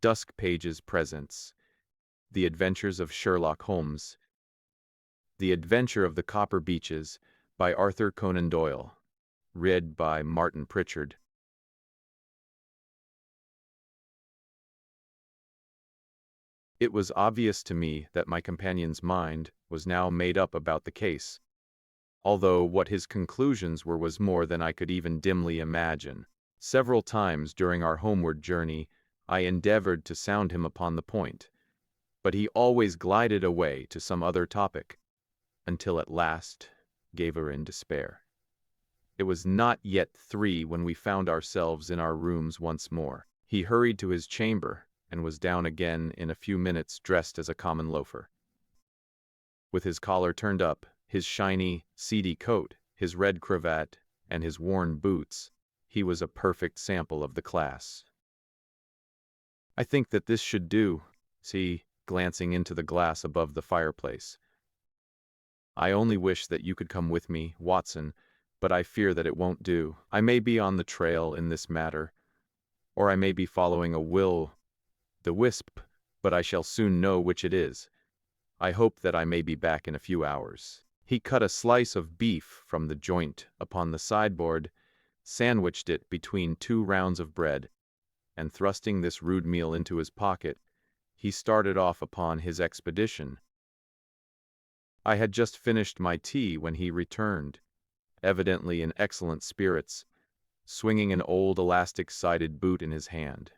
Dusk Pages presents The Adventures of Sherlock Holmes. The Adventure of the Copper Beeches by Arthur Conan Doyle. Read by Martin Prichard. It was obvious to me that my companion's mind was now made up about the case, although what his conclusions were was more than I could even dimly imagine. Several times during our homeward journey, I endeavored to sound him upon the point, but he always glided away to some other topic, until at last gave her in despair. It was not yet 3 when we found ourselves in our rooms once more. He hurried to his chamber, and was down again in a few minutes dressed as a common loafer. With his collar turned up, his shiny, seedy coat, his red cravat, and his worn boots, he was a perfect sample of the class. "I think that this should do," said he, glancing into the glass above the fireplace. "I only wish that you could come with me, Watson, but I fear that it won't do. I may be on the trail in this matter, or I may be following a will-the-wisp, but I shall soon know which it is. I hope that I may be back in a few hours." He cut a slice of beef from the joint upon the sideboard, sandwiched it between 2 rounds of bread, and thrusting this rude meal into his pocket, he started off upon his expedition. I had just finished my tea when he returned, evidently in excellent spirits, swinging an old elastic-sided boot in his hand.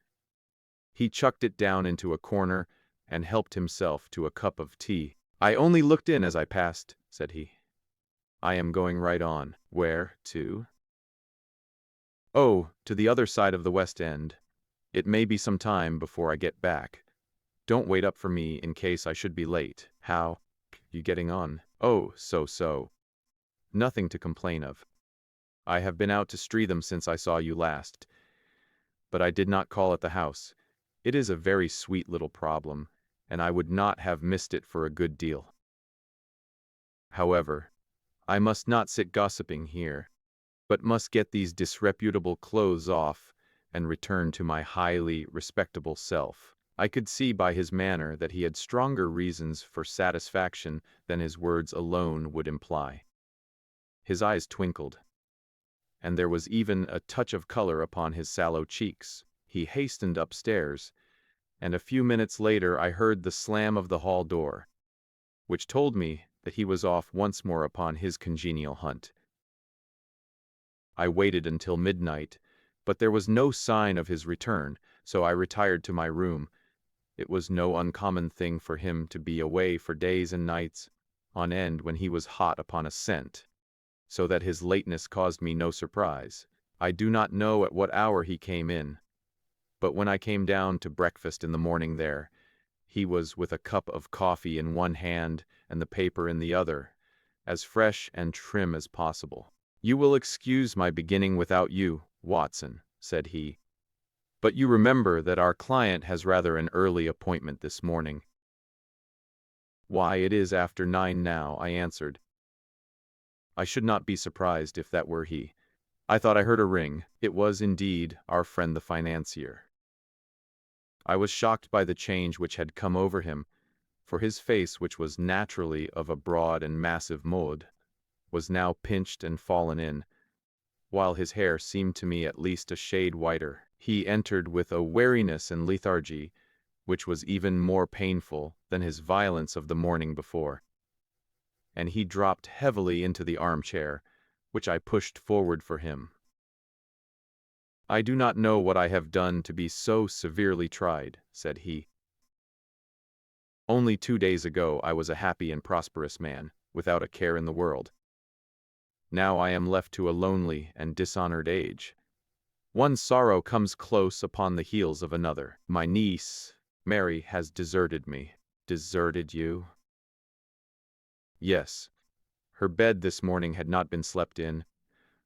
He chucked it down into a corner and helped himself to a cup of tea. "I only looked in as I passed," said he. "I am going right on." "Where to?" "Oh, to the other side of the West End. It may be some time before I get back. Don't wait up for me in case I should be late." "How you getting on?" "Oh, so. Nothing to complain of. I have been out to Streatham since I saw you last, but I did not call at the house. It is a very sweet little problem, and I would not have missed it for a good deal. However, I must not sit gossiping here, but must get these disreputable clothes off and return to my highly respectable self." I could see by his manner that he had stronger reasons for satisfaction than his words alone would imply. His eyes twinkled, and there was even a touch of color upon his sallow cheeks. He hastened upstairs, and a few minutes later I heard the slam of the hall door, which told me that he was off once more upon his congenial hunt. I waited until midnight, but there was no sign of his return, so I retired to my room. It was no uncommon thing for him to be away for days and nights on end when he was hot upon a scent, so that his lateness caused me no surprise. I do not know at what hour he came in, but when I came down to breakfast in the morning there, he was with a cup of coffee in one hand and the paper in the other, as fresh and trim as possible. "You will excuse my beginning without you, Watson," said he, "but you remember that our client has rather an early appointment this morning." "Why, it is after 9 now," I answered. "I should not be surprised if that were he. I thought I heard a ring." It was indeed our friend the financier. I was shocked by the change which had come over him, for his face, which was naturally of a broad and massive mould, was now pinched and fallen in, while his hair seemed to me at least a shade whiter. He entered with a wariness and lethargy which was even more painful than his violence of the morning before, and he dropped heavily into the armchair, which I pushed forward for him. "I do not know what I have done to be so severely tried," said he. "Only 2 days ago I was a happy and prosperous man, without a care in the world. Now I am left to a lonely and dishonored age. One sorrow comes close upon the heels of another. My niece, Mary, has deserted me." "Deserted you?" "Yes. Her bed this morning had not been slept in,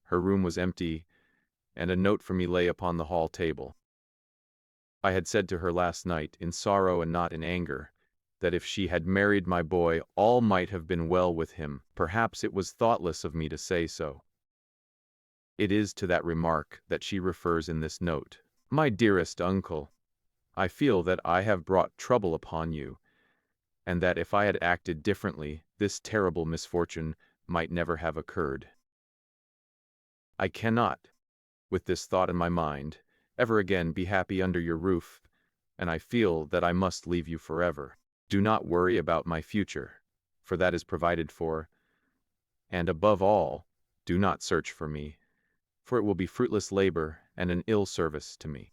her room was empty, and a note for me lay upon the hall table. I had said to her last night, in sorrow and not in anger, that if she had married my boy, all might have been well with him. Perhaps it was thoughtless of me to say so. It is to that remark that she refers in this note. My dearest uncle, I feel that I have brought trouble upon you, and that if I had acted differently, this terrible misfortune might never have occurred. I cannot, with this thought in my mind, ever again be happy under your roof, and I feel that I must leave you forever. Do not worry about my future, for that is provided for, and above all, do not search for me, for it will be fruitless labor and an ill service to me.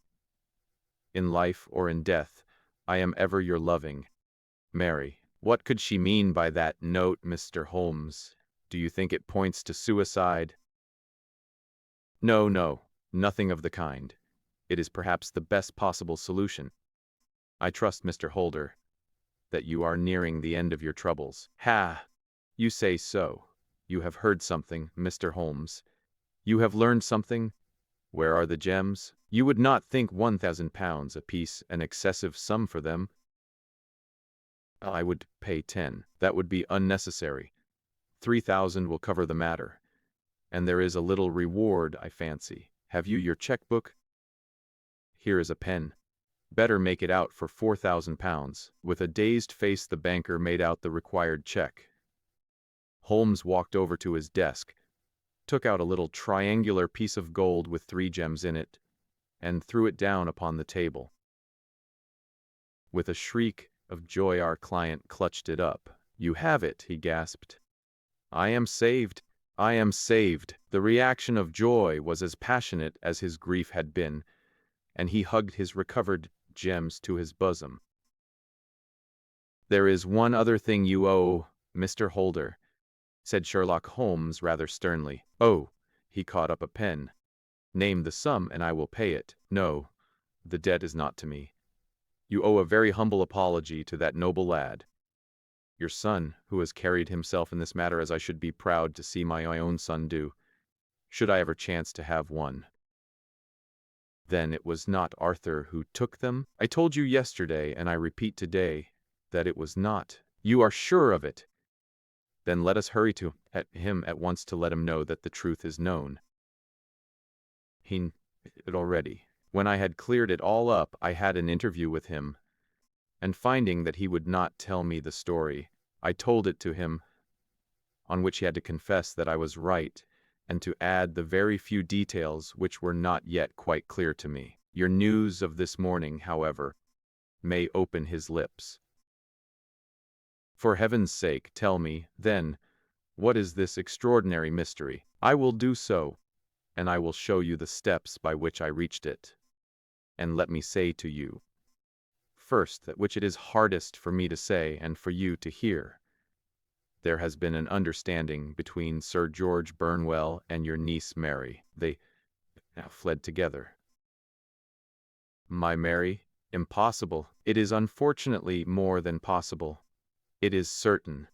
In life or in death, I am ever your loving Mary. What could she mean by that note, Mr. Holmes? Do you think it points to suicide? No, no, nothing of the kind. It is perhaps the best possible solution. I trust, Mr. Holder, that you are nearing the end of your troubles. Ha! You say so. You have heard something, Mr. Holmes. You have learned something. Where are the gems? You would not think £1,000 apiece an excessive sum for them. I would pay 10. That would be unnecessary. 3,000 will cover the matter. And there is a little reward, I fancy. Have you your checkbook? Here is a pen. Better make it out for £4,000. With a dazed face the banker made out the required check. Holmes walked over to his desk, took out a little triangular piece of gold with 3 gems in it, and threw it down upon the table. With a shriek of joy our client clutched it up. "You have it," he gasped. "I am saved! I am saved!" The reaction of joy was as passionate as his grief had been, and he hugged his recovered gems to his bosom. "There is one other thing you owe, Mr. Holder," said Sherlock Holmes rather sternly. "Oh," he caught up a pen. "Name the sum and I will pay it." "No, the debt is not to me. You owe a very humble apology to that noble lad, your son, who has carried himself in this matter as I should be proud to see my own son do, should I ever chance to have one." "Then it was not Arthur who took them?" "I told you yesterday, and I repeat today, that it was not." "You are sure of it? Then let us hurry to him at once to let him know that the truth is known." He knew it already. When I had cleared it all up, I had an interview with him, and finding that he would not tell me the story, I told it to him, on which he had to confess that I was right, and to add the very few details which were not yet quite clear to me. Your news of this morning, however, may open his lips. For heaven's sake, tell me, then, what is this extraordinary mystery? I will do so, and I will show you the steps by which I reached it. And let me say to you, first, that which it is hardest for me to say and for you to hear. There has been an understanding between Sir George Burnwell and your niece Mary. They fled together. My Mary? Impossible. It is unfortunately more than possible. It is certain.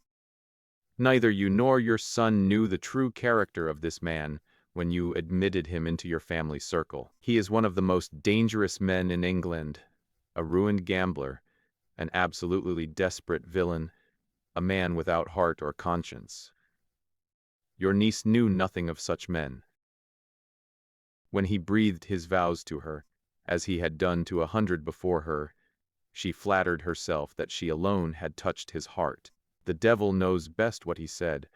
Neither you nor your son knew the true character of this man when you admitted him into your family circle. He is one of the most dangerous men in England, a ruined gambler, an absolutely desperate villain, a man without heart or conscience. Your niece knew nothing of such men. When he breathed his vows to her, as he had done to 100 before her, she flattered herself that she alone had touched his heart. The devil knows best what he said,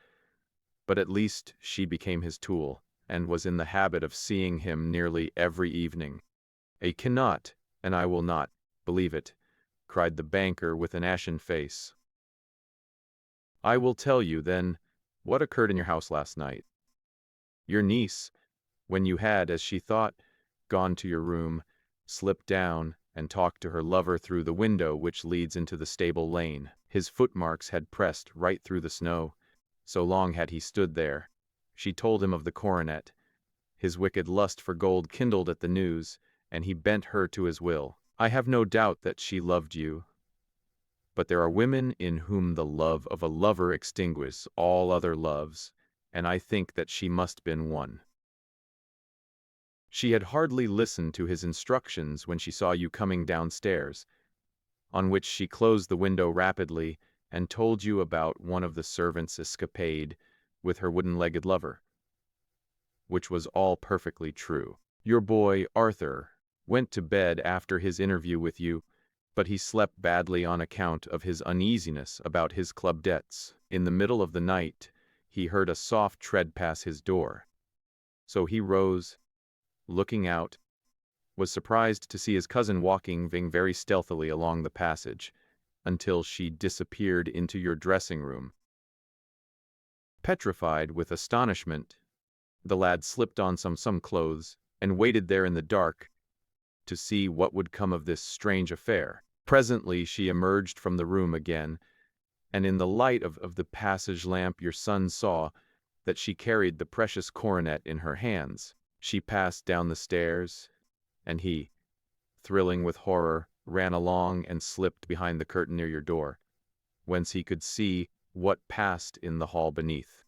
but at least she became his tool, and was in the habit of seeing him nearly every evening. "I cannot, and I will not, believe it," cried the banker with an ashen face. "I will tell you, then, what occurred in your house last night. Your niece, when you had, as she thought, gone to your room, slipped down and talked to her lover through the window which leads into the stable lane. His footmarks had pressed right through the snow, so long had he stood there. She told him of the coronet. His wicked lust for gold kindled at the news, and he bent her to his will. I have no doubt that she loved you, but there are women in whom the love of a lover extinguishes all other loves, and I think that she must have been one. She had hardly listened to his instructions when she saw you coming downstairs, on which she closed the window rapidly and told you about one of the servants' escapade with her wooden-legged lover, which was all perfectly true. Your boy, Arthur, went to bed after his interview with you, but he slept badly on account of his uneasiness about his club debts. In the middle of the night, he heard a soft tread pass his door. So he rose, looking out, was surprised to see his cousin walking very stealthily along the passage, until she disappeared into your dressing room. Petrified with astonishment, the lad slipped on some clothes and waited there in the dark to see what would come of this strange affair. Presently she emerged from the room again, and in the light of the passage lamp your son saw that she carried the precious coronet in her hands. She passed down the stairs, and he, thrilling with horror, ran along and slipped behind the curtain near your door, whence he could see what passed in the hall beneath.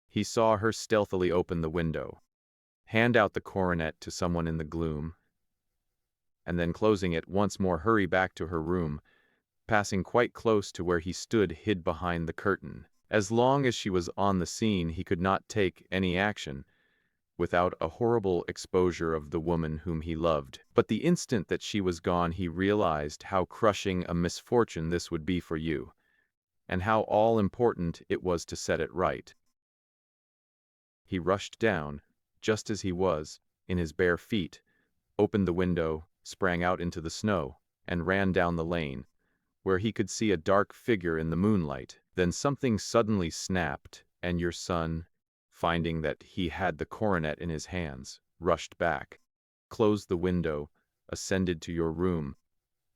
He saw her stealthily open the window, hand out the coronet to someone in the gloom, and then closing it once more hurry back to her room, passing quite close to where he stood hid behind the curtain. As long as she was on the scene he could not take any action, without a horrible exposure of the woman whom he loved. But the instant that she was gone he realized how crushing a misfortune this would be for you, and how all-important it was to set it right. He rushed down, just as he was, in his bare feet, opened the window, sprang out into the snow, and ran down the lane, where he could see a dark figure in the moonlight. Then something suddenly snapped, and your son, finding that he had the coronet in his hands, rushed back, closed the window, ascended to your room,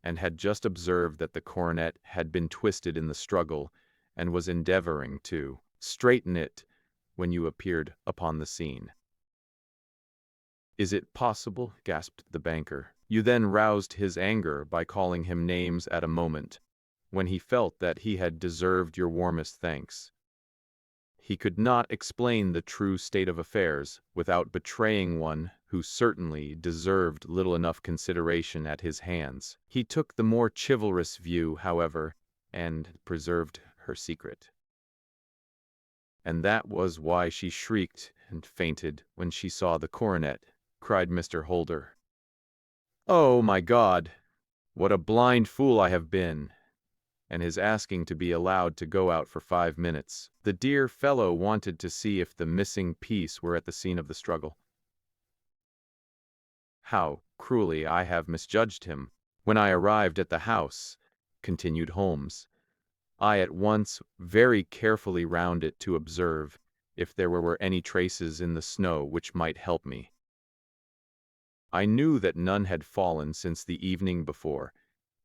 and had just observed that the coronet had been twisted in the struggle, and was endeavoring to straighten it when you appeared upon the scene. "Is it possible?" gasped the banker. You then roused his anger by calling him names at a moment when he felt that he had deserved your warmest thanks. He could not explain the true state of affairs without betraying one who certainly deserved little enough consideration at his hands. He took the more chivalrous view, however, and preserved her secret. "And that was why she shrieked and fainted when she saw the coronet," cried Mr. Holder. "Oh, my God! What a blind fool I have been!" And his asking to be allowed to go out for 5 minutes. The dear fellow wanted to see if the missing piece were at the scene of the struggle. How cruelly I have misjudged him. When I arrived at the house, continued Holmes, I at once very carefully round it to observe if there were any traces in the snow which might help me. I knew that none had fallen since the evening before,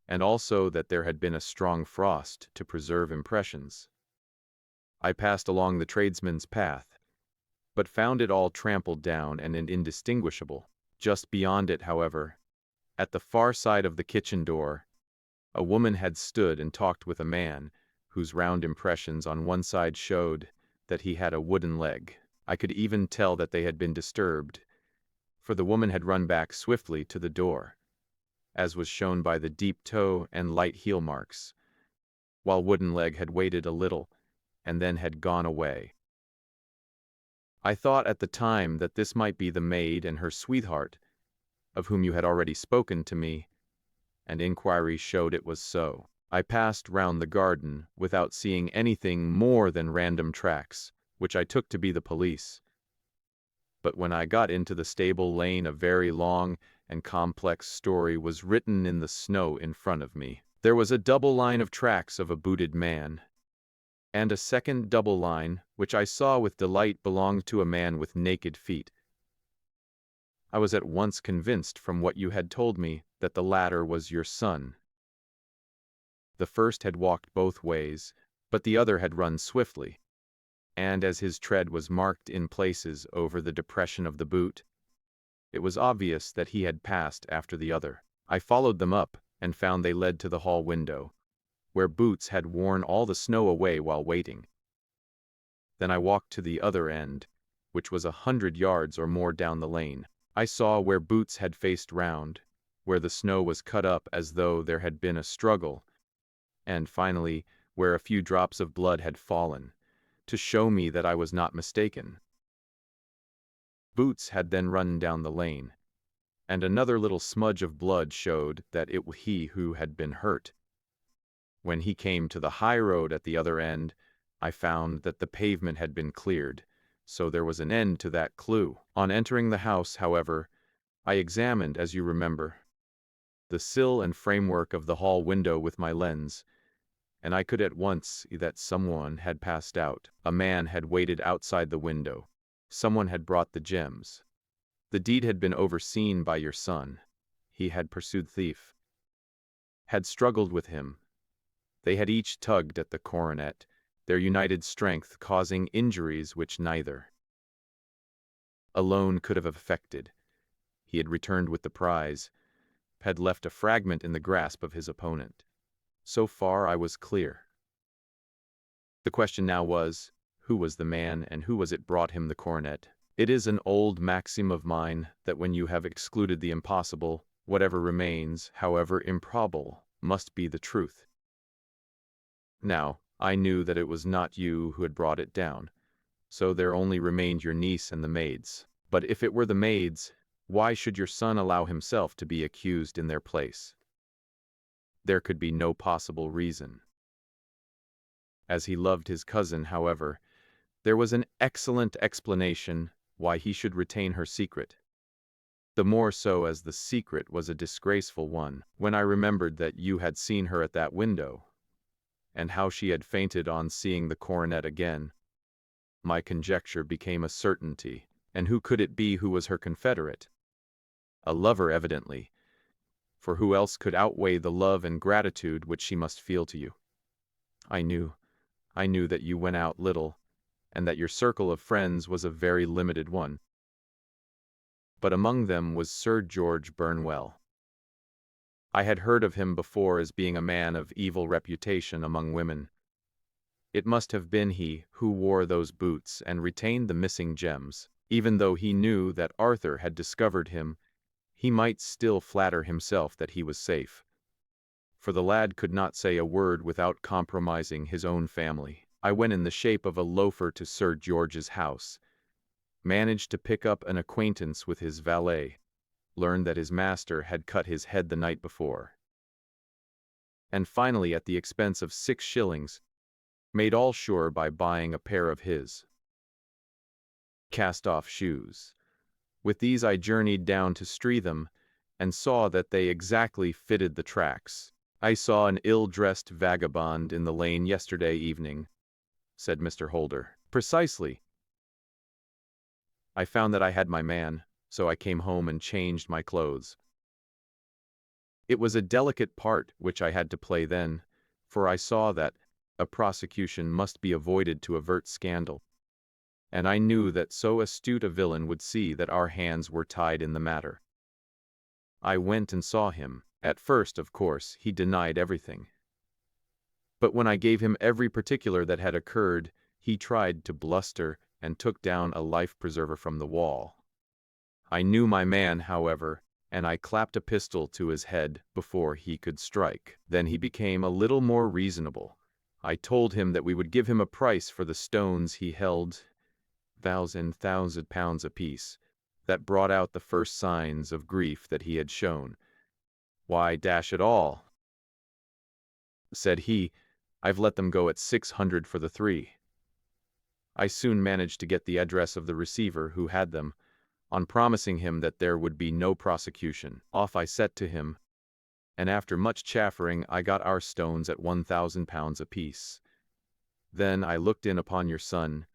and also that there had been a strong frost to preserve impressions. I passed along the tradesman's path, but found it all trampled down and indistinguishable. Just beyond it, however, at the far side of the kitchen door, a woman had stood and talked with a man, whose round impressions on one side showed that he had a wooden leg. I could even tell that they had been disturbed, for the woman had run back swiftly to the door, as was shown by the deep toe and light heel marks, while wooden leg had waited a little, and then had gone away. I thought at the time that this might be the maid and her sweetheart, of whom you had already spoken to me, and inquiry showed it was so. I passed round the garden without seeing anything more than random tracks, which I took to be the police. But when I got into the stable lane a very long and complex story was written in the snow in front of me. There was a double line of tracks of a booted man, and a second double line, which I saw with delight belonged to a man with naked feet. I was at once convinced from what you had told me that the latter was your son. The first had walked both ways, but the other had run swiftly, and as his tread was marked in places over the depression of the boot, it was obvious that he had passed after the other. I followed them up, and found they led to the hall window, where Boots had worn all the snow away while waiting. Then I walked to the other end, which was 100 yards or more down the lane. I saw where Boots had faced round, where the snow was cut up as though there had been a struggle, and finally where a few drops of blood had fallen, to show me that I was not mistaken. Boots had then run down the lane, and another little smudge of blood showed that it was he who had been hurt. When he came to the high road at the other end, I found that the pavement had been cleared, so there was an end to that clue. On entering the house, however, I examined, as you remember, the sill and framework of the hall window with my lens, and I could at once see that someone had passed out. A man had waited outside the window. Someone had brought the gems. The deed had been overseen by your son. He had pursued thief, had struggled with him. They had each tugged at the coronet, their united strength causing injuries which neither alone could have effected. He had returned with the prize, had left a fragment in the grasp of his opponent. So far I was clear. The question now was, who was the man and who was it brought him the coronet? It is an old maxim of mine that when you have excluded the impossible, whatever remains, however improbable, must be the truth. Now, I knew that it was not you who had brought it down, so there only remained your niece and the maids. But if it were the maids, why should your son allow himself to be accused in their place? There could be no possible reason. As he loved his cousin, however, there was an excellent explanation why he should retain her secret. The more so as the secret was a disgraceful one. When I remembered that you had seen her at that window, and how she had fainted on seeing the coronet again, my conjecture became a certainty. And who could it be who was her confederate? A lover, evidently, for who else could outweigh the love and gratitude which she must feel to you? I knew that you went out little, and that your circle of friends was a very limited one. But among them was Sir George Burnwell. I had heard of him before as being a man of evil reputation among women. It must have been he who wore those boots and retained the missing gems. Even though he knew that Arthur had discovered him, he might still flatter himself that he was safe. For the lad could not say a word without compromising his own family. I went in the shape of a loafer to Sir George's house, managed to pick up an acquaintance with his valet, learned that his master had cut his head the night before, and finally, at the expense of 6 shillings, made all sure by buying a pair of his cast-off shoes. With these I journeyed down to Streatham, and saw that they exactly fitted the tracks. I saw an ill-dressed vagabond in the lane yesterday evening, said Mr. Holder. Precisely. I found that I had my man, so I came home and changed my clothes. It was a delicate part which I had to play then, for I saw that a prosecution must be avoided to avert scandal. And I knew that so astute a villain would see that our hands were tied in the matter. I went and saw him. At first, of course, he denied everything. But when I gave him every particular that had occurred, he tried to bluster and took down a life-preserver from the wall. I knew my man, however, and I clapped a pistol to his head before he could strike. Then he became a little more reasonable. I told him that we would give him a price for the stones he held, £1,000 apiece. That brought out the first signs of grief that he had shown. Why, dash it all, said he, I've let them go at 600 for the 3. I soon managed to get the address of the receiver who had them, on promising him that there would be no prosecution. Off I set to him, and after much chaffering I got our stones at £1,000 apiece. Then I looked in upon your son,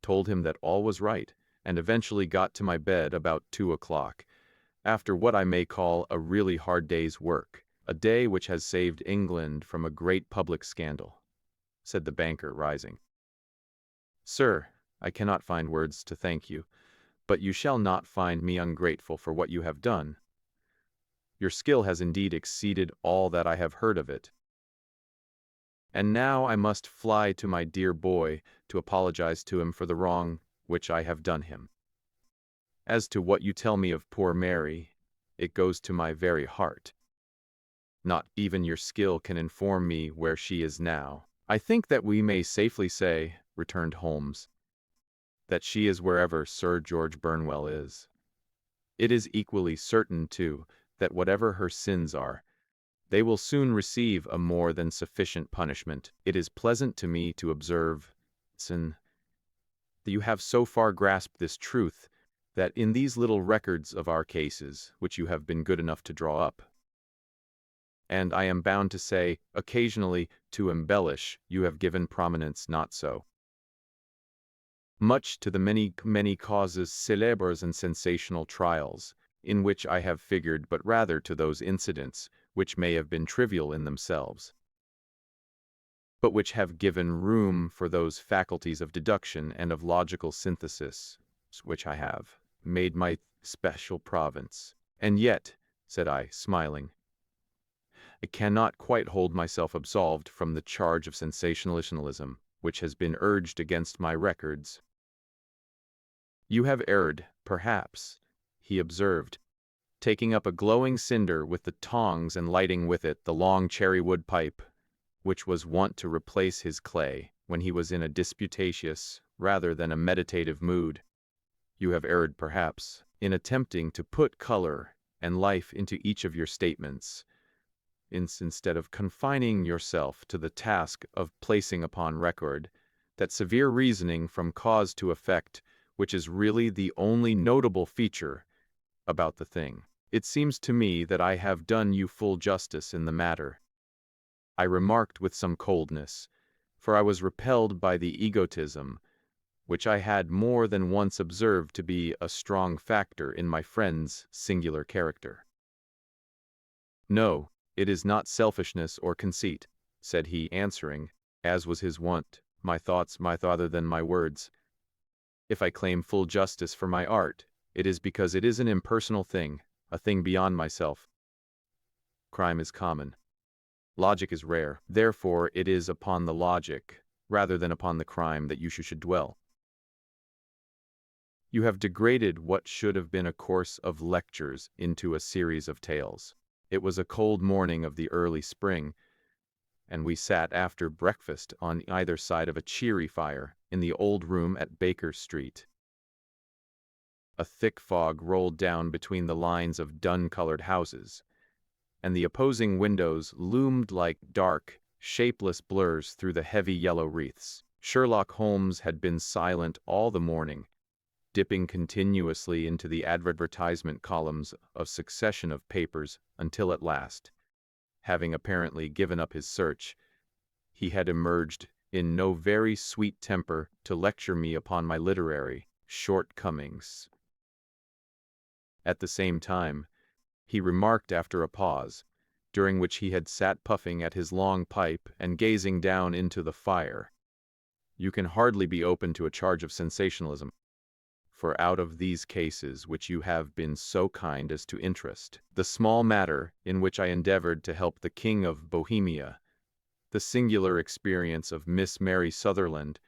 told him that all was right, and eventually got to my bed about 2 o'clock, after what I may call a really hard day's work, a day which has saved England from a great public scandal, said the banker, rising. Sir, I cannot find words to thank you, but you shall not find me ungrateful for what you have done. Your skill has indeed exceeded all that I have heard of it. And now I must fly to my dear boy to apologize to him for the wrong which I have done him. As to what you tell me of poor Mary, it goes to my very heart. Not even your skill can inform me where she is now. I think that we may safely say, returned Holmes, that she is wherever Sir George Burnwell is. It is equally certain, too, that whatever her sins are, they will soon receive a more than sufficient punishment. It is pleasant to me to observe, Sin, that you have so far grasped this truth, that in these little records of our cases, which you have been good enough to draw up, and I am bound to say, occasionally, to embellish, you have given prominence not so much to the many causes célèbres and sensational trials, in which I have figured, but rather to those incidents, which may have been trivial in themselves, but which have given room for those faculties of deduction and of logical synthesis, which I have made my special province. And yet, said I, smiling, I cannot quite hold myself absolved from the charge of sensationalism, which has been urged against my records. You have erred, perhaps, he observed, taking up a glowing cinder with the tongs and lighting with it the long cherry-wood pipe, which was wont to replace his clay when he was in a disputatious rather than a meditative mood. You have erred, perhaps, in attempting to put color and life into each of your statements, instead of confining yourself to the task of placing upon record that severe reasoning from cause to effect, which is really the only notable feature about the thing. It seems to me that I have done you full justice in the matter, I remarked with some coldness, for I was repelled by the egotism, which I had more than once observed to be a strong factor in my friend's singular character. No, it is not selfishness or conceit, said he, answering, as was his wont, my thoughts other than my words. If I claim full justice for my art, it is because it is an impersonal thing, a thing beyond myself. Crime is common. Logic is rare. Therefore, it is upon the logic, rather than upon the crime, that you should dwell. You have degraded what should have been a course of lectures into a series of tales. It was a cold morning of the early spring, and we sat after breakfast on either side of a cheery fire in the old room at Baker Street. A thick fog rolled down between the lines of dun-colored houses, and the opposing windows loomed like dark, shapeless blurs through the heavy yellow wreaths. Sherlock Holmes had been silent all the morning, dipping continuously into the advertisement columns of succession of papers until at last, having apparently given up his search, he had emerged in no very sweet temper to lecture me upon my literary shortcomings. At the same time, he remarked after a pause, during which he had sat puffing at his long pipe and gazing down into the fire, "You can hardly be open to a charge of sensationalism, for out of these cases which you have been so kind as to interest, the small matter in which I endeavored to help the King of Bohemia, the singular experience of Miss Mary Sutherland,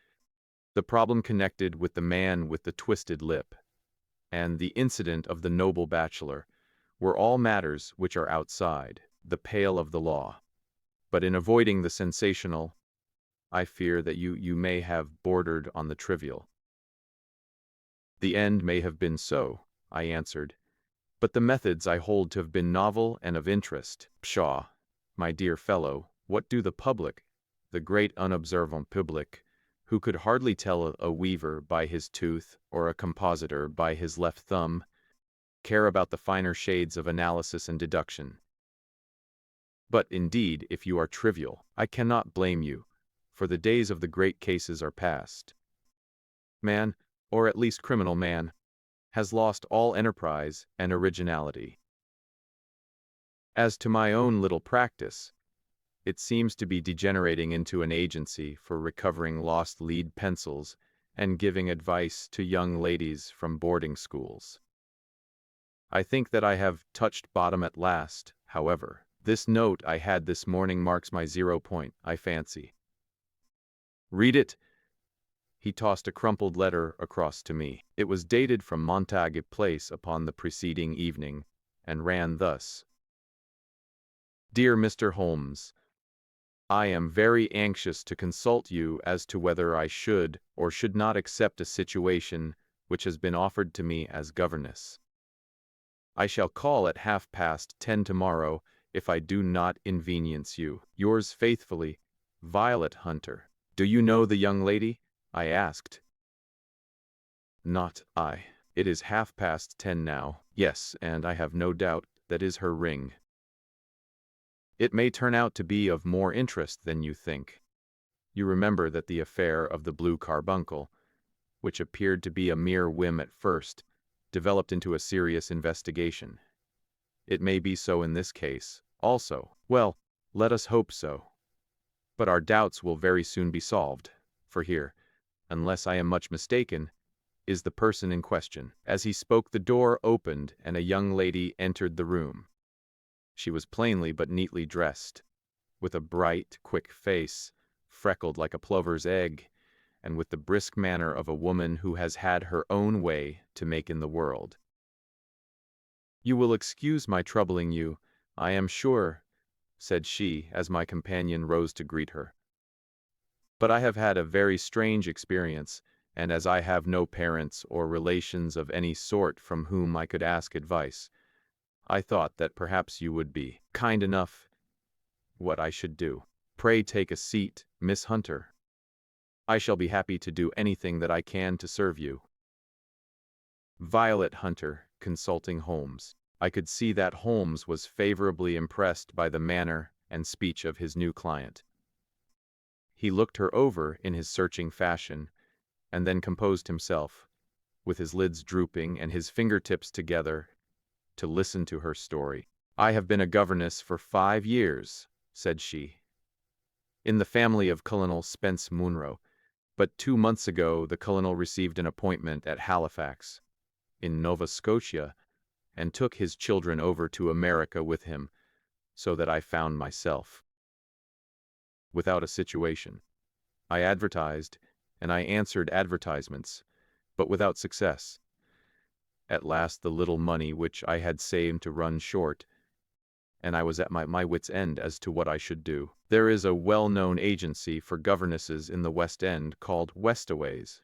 the problem connected with the man with the twisted lip, and the incident of the noble bachelor, were all matters which are outside the pale of the law. But in avoiding the sensational, I fear that you may have bordered on the trivial." "The end may have been so," I answered, "but the methods I hold to have been novel and of interest." "Pshaw, my dear fellow, what do the public, the great unobservant public, who could hardly tell a weaver by his tooth or a compositor by his left thumb, care about the finer shades of analysis and deduction? But indeed, if you are trivial, I cannot blame you, for the days of the great cases are past. Man, or at least criminal man, has lost all enterprise and originality. As to my own little practice, it seems to be degenerating into an agency for recovering lost lead pencils and giving advice to young ladies from boarding schools. I think that I have touched bottom at last, however. This note I had this morning marks my 0 point, I fancy. Read it." He tossed a crumpled letter across to me. It was dated from Montague Place upon the preceding evening, and ran thus: "Dear Mr. Holmes, I am very anxious to consult you as to whether I should or should not accept a situation which has been offered to me as governess. I shall call at 10:30 tomorrow if I do not inconvenience you. Yours faithfully, Violet Hunter. Do you know the young lady? I asked. Not I. It is 10:30 now. Yes, and I have no doubt that is her ring. It may turn out to be of more interest than you think. You remember that the affair of the blue carbuncle, which appeared to be a mere whim at first, developed into a serious investigation. It may be so in this case, also. Well, let us hope so. But our doubts will very soon be solved, for here, unless I am much mistaken, is the person in question. As he spoke, the door opened and a young lady entered the room. She was plainly but neatly dressed, with a bright, quick face, freckled like a plover's egg, and with the brisk manner of a woman who has had her own way to make in the world. "You will excuse my troubling you, I am sure," said she, as my companion rose to greet her. "But I have had a very strange experience, and as I have no parents or relations of any sort from whom I could ask advice, I thought that perhaps you would be kind enough what I should do. Pray take a seat, Miss Hunter. I shall be happy to do anything that I can to serve you." Violet Hunter, consulting Holmes. I could see that Holmes was favorably impressed by the manner and speech of his new client. He looked her over in his searching fashion, and then composed himself, with his lids drooping and his fingertips together, to listen to her story. "I have been a governess for 5 years," said she, "in the family of Colonel Spence Munro, but 2 months ago the colonel received an appointment at Halifax, in Nova Scotia, and took his children over to America with him, so that I found myself without a situation. I advertised, and I answered advertisements, but without success. At last the little money which I had saved to run short, and I was at my wit's end as to what I should do. There is a well-known agency for governesses in the West End called Westaways,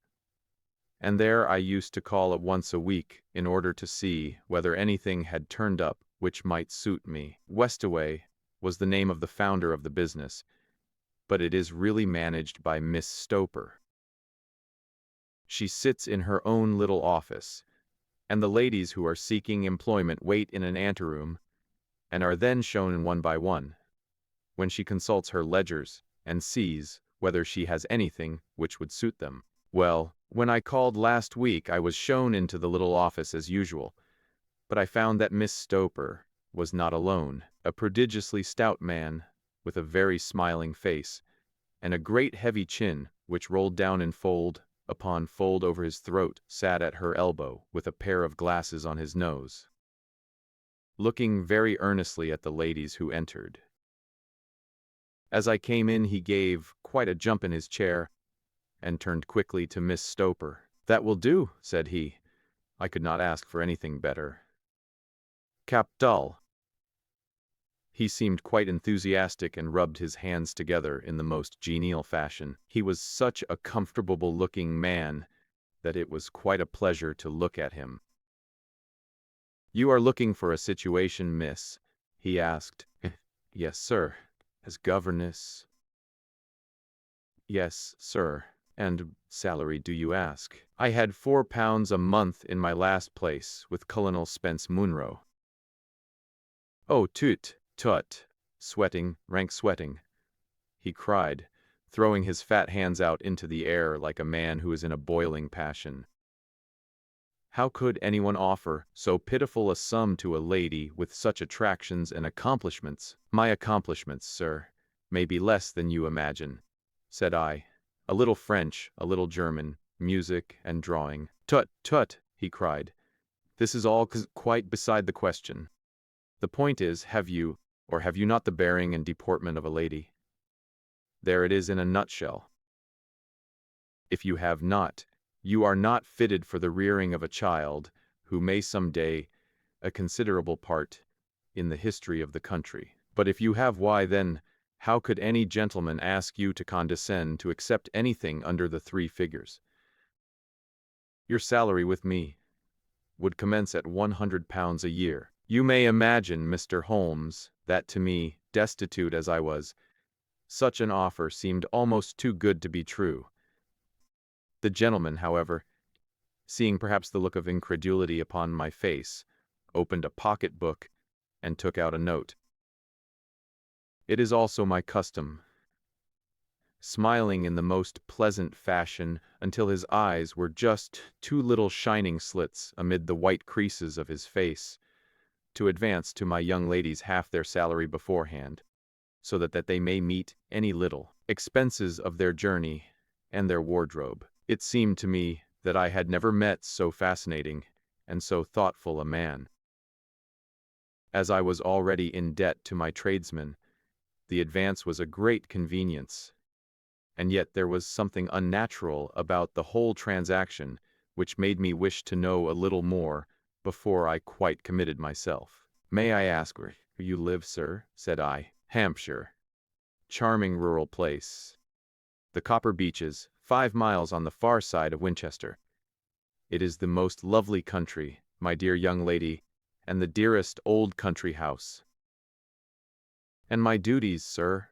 and there I used to call once a week in order to see whether anything had turned up which might suit me. Westaway was the name of the founder of the business, but it is really managed by Miss Stoper. She sits in her own little office, and the ladies who are seeking employment wait in an anteroom, and are then shown one by one, when she consults her ledgers and sees whether she has anything which would suit them. Well, when I called last week I was shown into the little office as usual, but I found that Miss Stoper was not alone. A prodigiously stout man, with a very smiling face, and a great heavy chin which rolled down in fold upon fold over his throat, sat at her elbow with a pair of glasses on his nose, looking very earnestly at the ladies who entered. As I came in he gave quite a jump in his chair, and turned quickly to Miss Stoper. "That will do," said he. I could not ask for anything better. "Capital." He seemed quite enthusiastic and rubbed his hands together in the most genial fashion. He was such a comfortable-looking man that it was quite a pleasure to look at him. "You are looking for a situation, miss?" he asked. "Yes, sir. As governess?" "Yes, sir. And salary, do you ask?" "I had £4 a month in my last place with Colonel Spence Munro." "Oh, tut, tut, rank sweating," he cried, throwing his fat hands out into the air like a man who is in a boiling passion. "How could anyone offer so pitiful a sum to a lady with such attractions and accomplishments?" "My accomplishments, sir, may be less than you imagine," said I. "A little French, a little German, music and drawing." "Tut, tut," he cried. "This is all quite beside the question. The point is, have you, or have you not the bearing and deportment of a lady? There it is in a nutshell. If you have not, you are not fitted for the rearing of a child who may some day a considerable part in the history of the country. But if you have, why then, how could any gentleman ask you to condescend to accept anything under the 3 figures? Your salary with me, would commence at £100 a year. You may imagine, Mr. Holmes, that to me, destitute as I was, such an offer seemed almost too good to be true. The gentleman, however, seeing perhaps the look of incredulity upon my face, opened a pocket-book and took out a note. It is also my custom, smiling in the most pleasant fashion until his eyes were just two little shining slits amid the white creases of his face, to advance to my young ladies half their salary beforehand, so that they may meet any little expenses of their journey and their wardrobe. It seemed to me that I had never met so fascinating and so thoughtful a man. As I was already in debt to my tradesmen, the advance was a great convenience, and yet there was something unnatural about the whole transaction which made me wish to know a little more before I quite committed myself. "May I ask where you live, sir?" said I. "Hampshire. Charming rural place. The Copper Beeches, 5 miles on the far side of Winchester. It is the most lovely country, my dear young lady, and the dearest old country house." "And my duties, sir?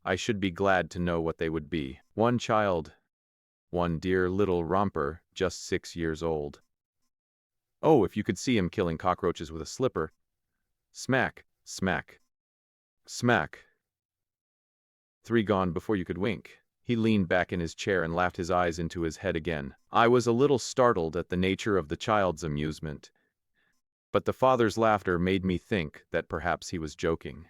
I should be glad to know what they would be." "One child, one dear little romper, just 6 years old. Oh, if you could see him killing cockroaches with a slipper. Smack, smack, smack. 3 gone before you could wink." He leaned back in his chair and laughed his eyes into his head again. I was a little startled at the nature of the child's amusement, but the father's laughter made me think that perhaps he was joking.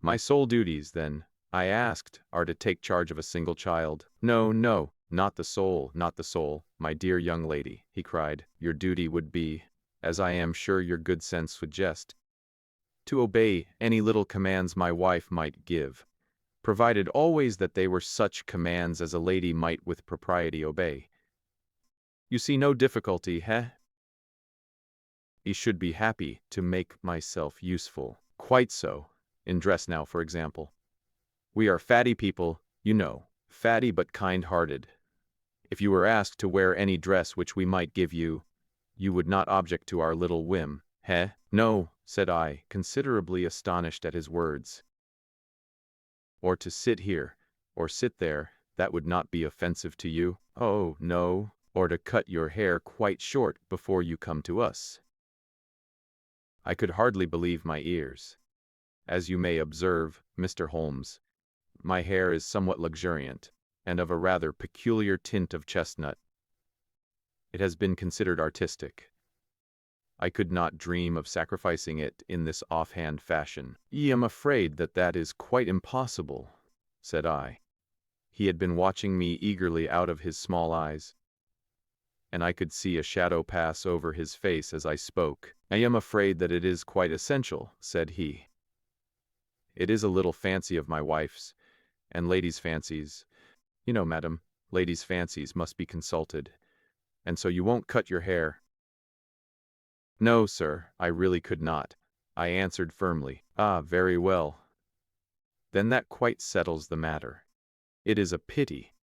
"My sole duties, then," I asked, "are to take charge of a single child?" "No, no, not the sole, not the sole, my dear young lady," he cried. "Your duty would be, as I am sure your good sense suggests, to obey any little commands my wife might give, provided always that they were such commands as a lady might with propriety obey. You see no difficulty, I should be happy to make myself useful." "Quite so. In dress now, for example. We are fatty people, you know, fatty but kind-hearted. If you were asked to wear any dress which we might give you, you would not object to our little whim, eh?" "No," said I, considerably astonished at his words. "Or to sit here, or sit there, that would not be offensive to you?" "Oh, no. Or to cut your hair quite short before you come to us." I could hardly believe my ears. As you may observe, Mr. Holmes, my hair is somewhat luxuriant, and of a rather peculiar tint of chestnut. It has been considered artistic. I could not dream of sacrificing it in this offhand fashion. "I am afraid that that is quite impossible," said I. He had been watching me eagerly out of his small eyes, and I could see a shadow pass over his face as I spoke. "I am afraid that it is quite essential," said he. "It is a little fancy of my wife's, and ladies' fancies. You know, madam, ladies' fancies must be consulted. And so you won't cut your hair?" "No, sir, I really could not," I answered firmly. "Ah, very well. Then that quite settles the matter. It is a pity,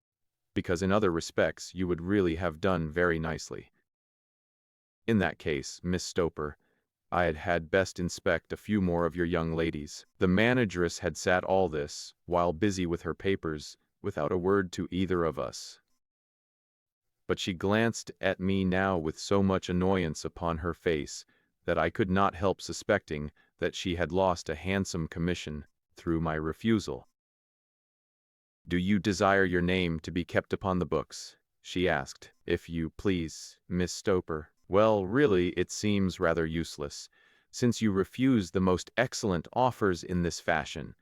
because in other respects you would really have done very nicely. In that case, Miss Stoper, I had best inspect a few more of your young ladies." The manageress had sat all this, while busy with her papers, without a word to either of us. But she glanced at me now with so much annoyance upon her face that I could not help suspecting that she had lost a handsome commission through my refusal. "Do you desire your name to be kept upon the books?" she asked. "If you please, Miss Stoper." "Well, really, it seems rather useless, since you refuse the most excellent offers in this fashion,"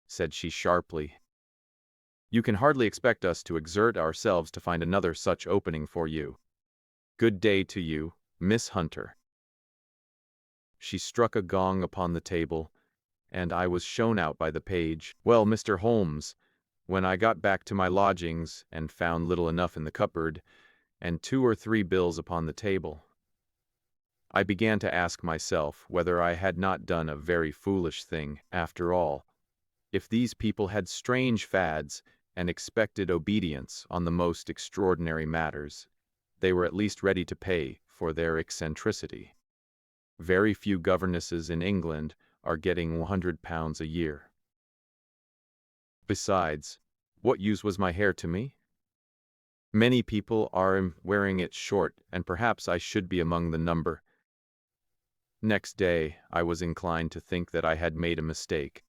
said she sharply. "You can hardly expect us to exert ourselves to find another such opening for you. Good day to you, Miss Hunter." She struck a gong upon the table, and I was shown out by the page. Well, Mr. Holmes, when I got back to my lodgings and found little enough in the cupboard, and 2 or 3 bills upon the table, I began to ask myself whether I had not done a very foolish thing, after all. If these people had strange fads, and expected obedience on the most extraordinary matters, They were at least ready to pay for their eccentricity. Very few governesses in England are getting £100 a year. Besides, what use was my hair to me? Many people are wearing it short, and perhaps I should be among the number. Next day, I was inclined to think that I had made a mistake,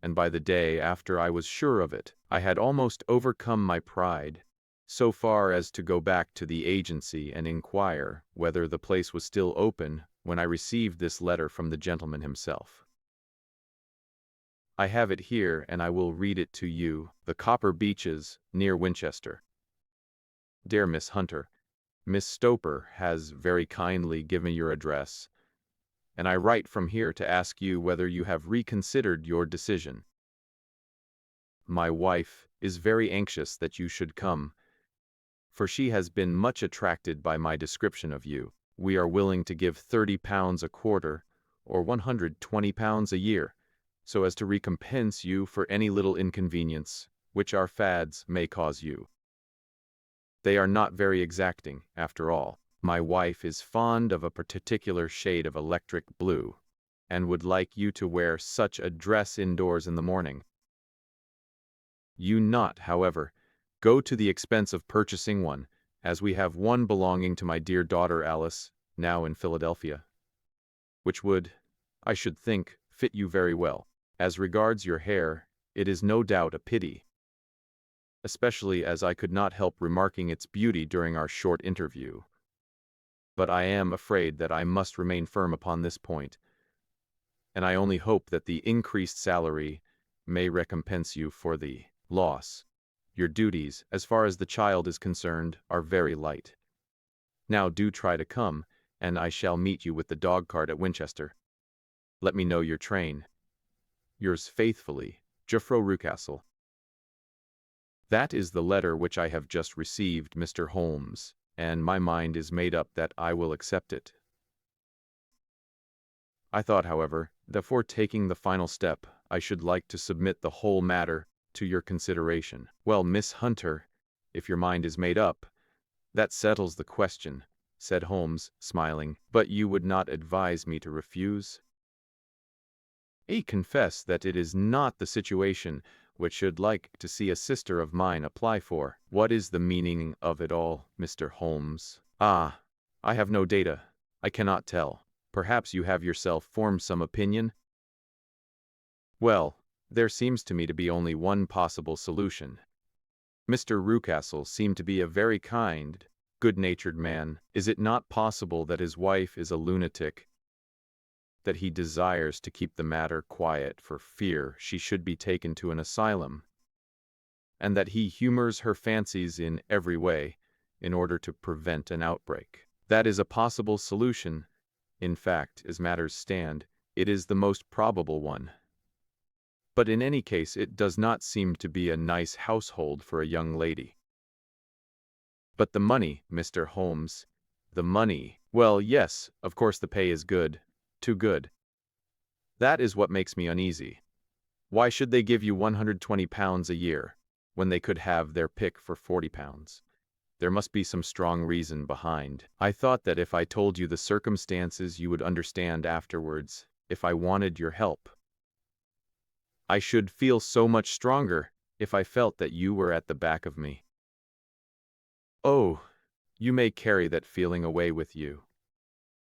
and by the day after I was sure of it, I had almost overcome my pride, so far as to go back to the agency and inquire whether the place was still open when I received this letter from the gentleman himself. I have it here, and I will read it to you. The Copper Beeches, near Winchester. Dear Miss Hunter, Miss Stoper has very kindly given your address, and I write from here to ask you whether you have reconsidered your decision. My wife is very anxious that you should come, for she has been much attracted by my description of you. We are willing to give £30 a quarter, or £120 a year, so as to recompense you for any little inconvenience which our fads may cause you. They are not very exacting, after all. My wife is fond of a particular shade of electric blue, and would like you to wear such a dress indoors in the morning. You not, however, go to the expense of purchasing one, as we have one belonging to my dear daughter Alice, now in Philadelphia, which would, I should think, fit you very well. As regards your hair, it is no doubt a pity, especially as I could not help remarking its beauty during our short interview. But I am afraid that I must remain firm upon this point, and I only hope that the increased salary may recompense you for the loss. Your duties, as far as the child is concerned, are very light. Now do try to come, and I shall meet you with the dog-cart at Winchester. Let me know your train. Yours faithfully, Geoffrey Rucastle. That is the letter which I have just received, Mr. Holmes, and my mind is made up that I will accept it. I thought, however, that before taking the final step, I should like to submit the whole matter to your consideration. Well, Miss Hunter, if your mind is made up, that settles the question, said Holmes, smiling. But you would not advise me to refuse? I confess that it is not the situation which should like to see a sister of mine apply for. What is the meaning of it all, Mr. Holmes? Ah, I have no data. I cannot tell. Perhaps you have yourself formed some opinion? Well, there seems to me to be only one possible solution. Mr. Rucastle seemed to be a very kind, good-natured man. Is it not possible that his wife is a lunatic, that he desires to keep the matter quiet for fear she should be taken to an asylum, and that he humors her fancies in every way in order to prevent an outbreak? That is a possible solution. In fact, as matters stand, it is the most probable one. But in any case, it does not seem to be a nice household for a young lady. But the money, Mr. Holmes, the money. Well, yes, of course the pay is good. Too good. That is what makes me uneasy. Why should they give you £120 a year, when they could have their pick for £40? There must be some strong reason behind. I thought that if I told you the circumstances you would understand afterwards, if I wanted your help. I should feel so much stronger if I felt that you were at the back of me. Oh, you may carry that feeling away with you.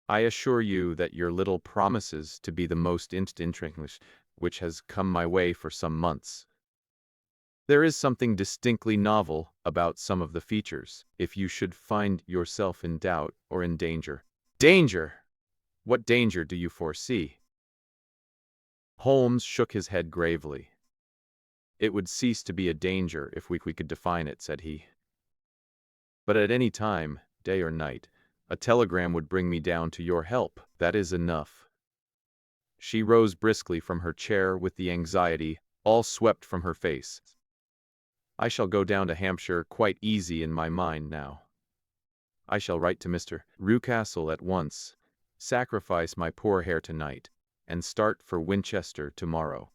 I assure you that your little promises to be the most interesting which has come my way for some months. There is something distinctly novel about some of the features. If you should find yourself in doubt or in danger. Danger! What danger do you foresee? Holmes shook his head gravely. It would cease to be a danger if we could define it, said he. But at any time, day or night, a telegram would bring me down to your help. That is enough. She rose briskly from her chair with the anxiety all swept from her face. I shall go down to Hampshire quite easy in my mind now. I shall write to Mr. Rucastle at once, sacrifice my poor hair tonight, and start for Winchester tomorrow.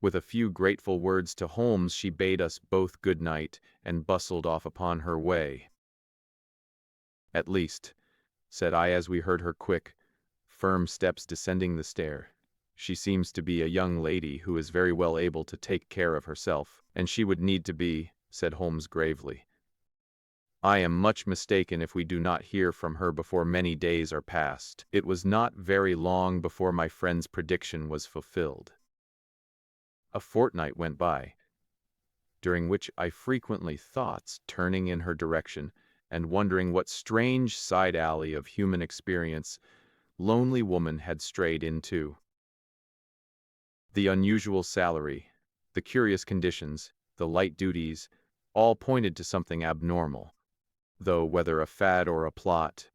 With a few grateful words to Holmes, she bade us both good night and bustled off upon her way. At least, said I as we heard her quick, firm steps descending the stair. She seems to be a young lady who is very well able to take care of herself, and she would need to be, said Holmes gravely. I am much mistaken if we do not hear from her before many days are past. It was not very long before my friend's prediction was fulfilled. A fortnight went by, during which I frequently thoughts turning in her direction and wondering what strange side alley of human experience lonely woman had strayed into. The unusual salary, the curious conditions, the light duties, all pointed to something abnormal, though whether a fad or a plot,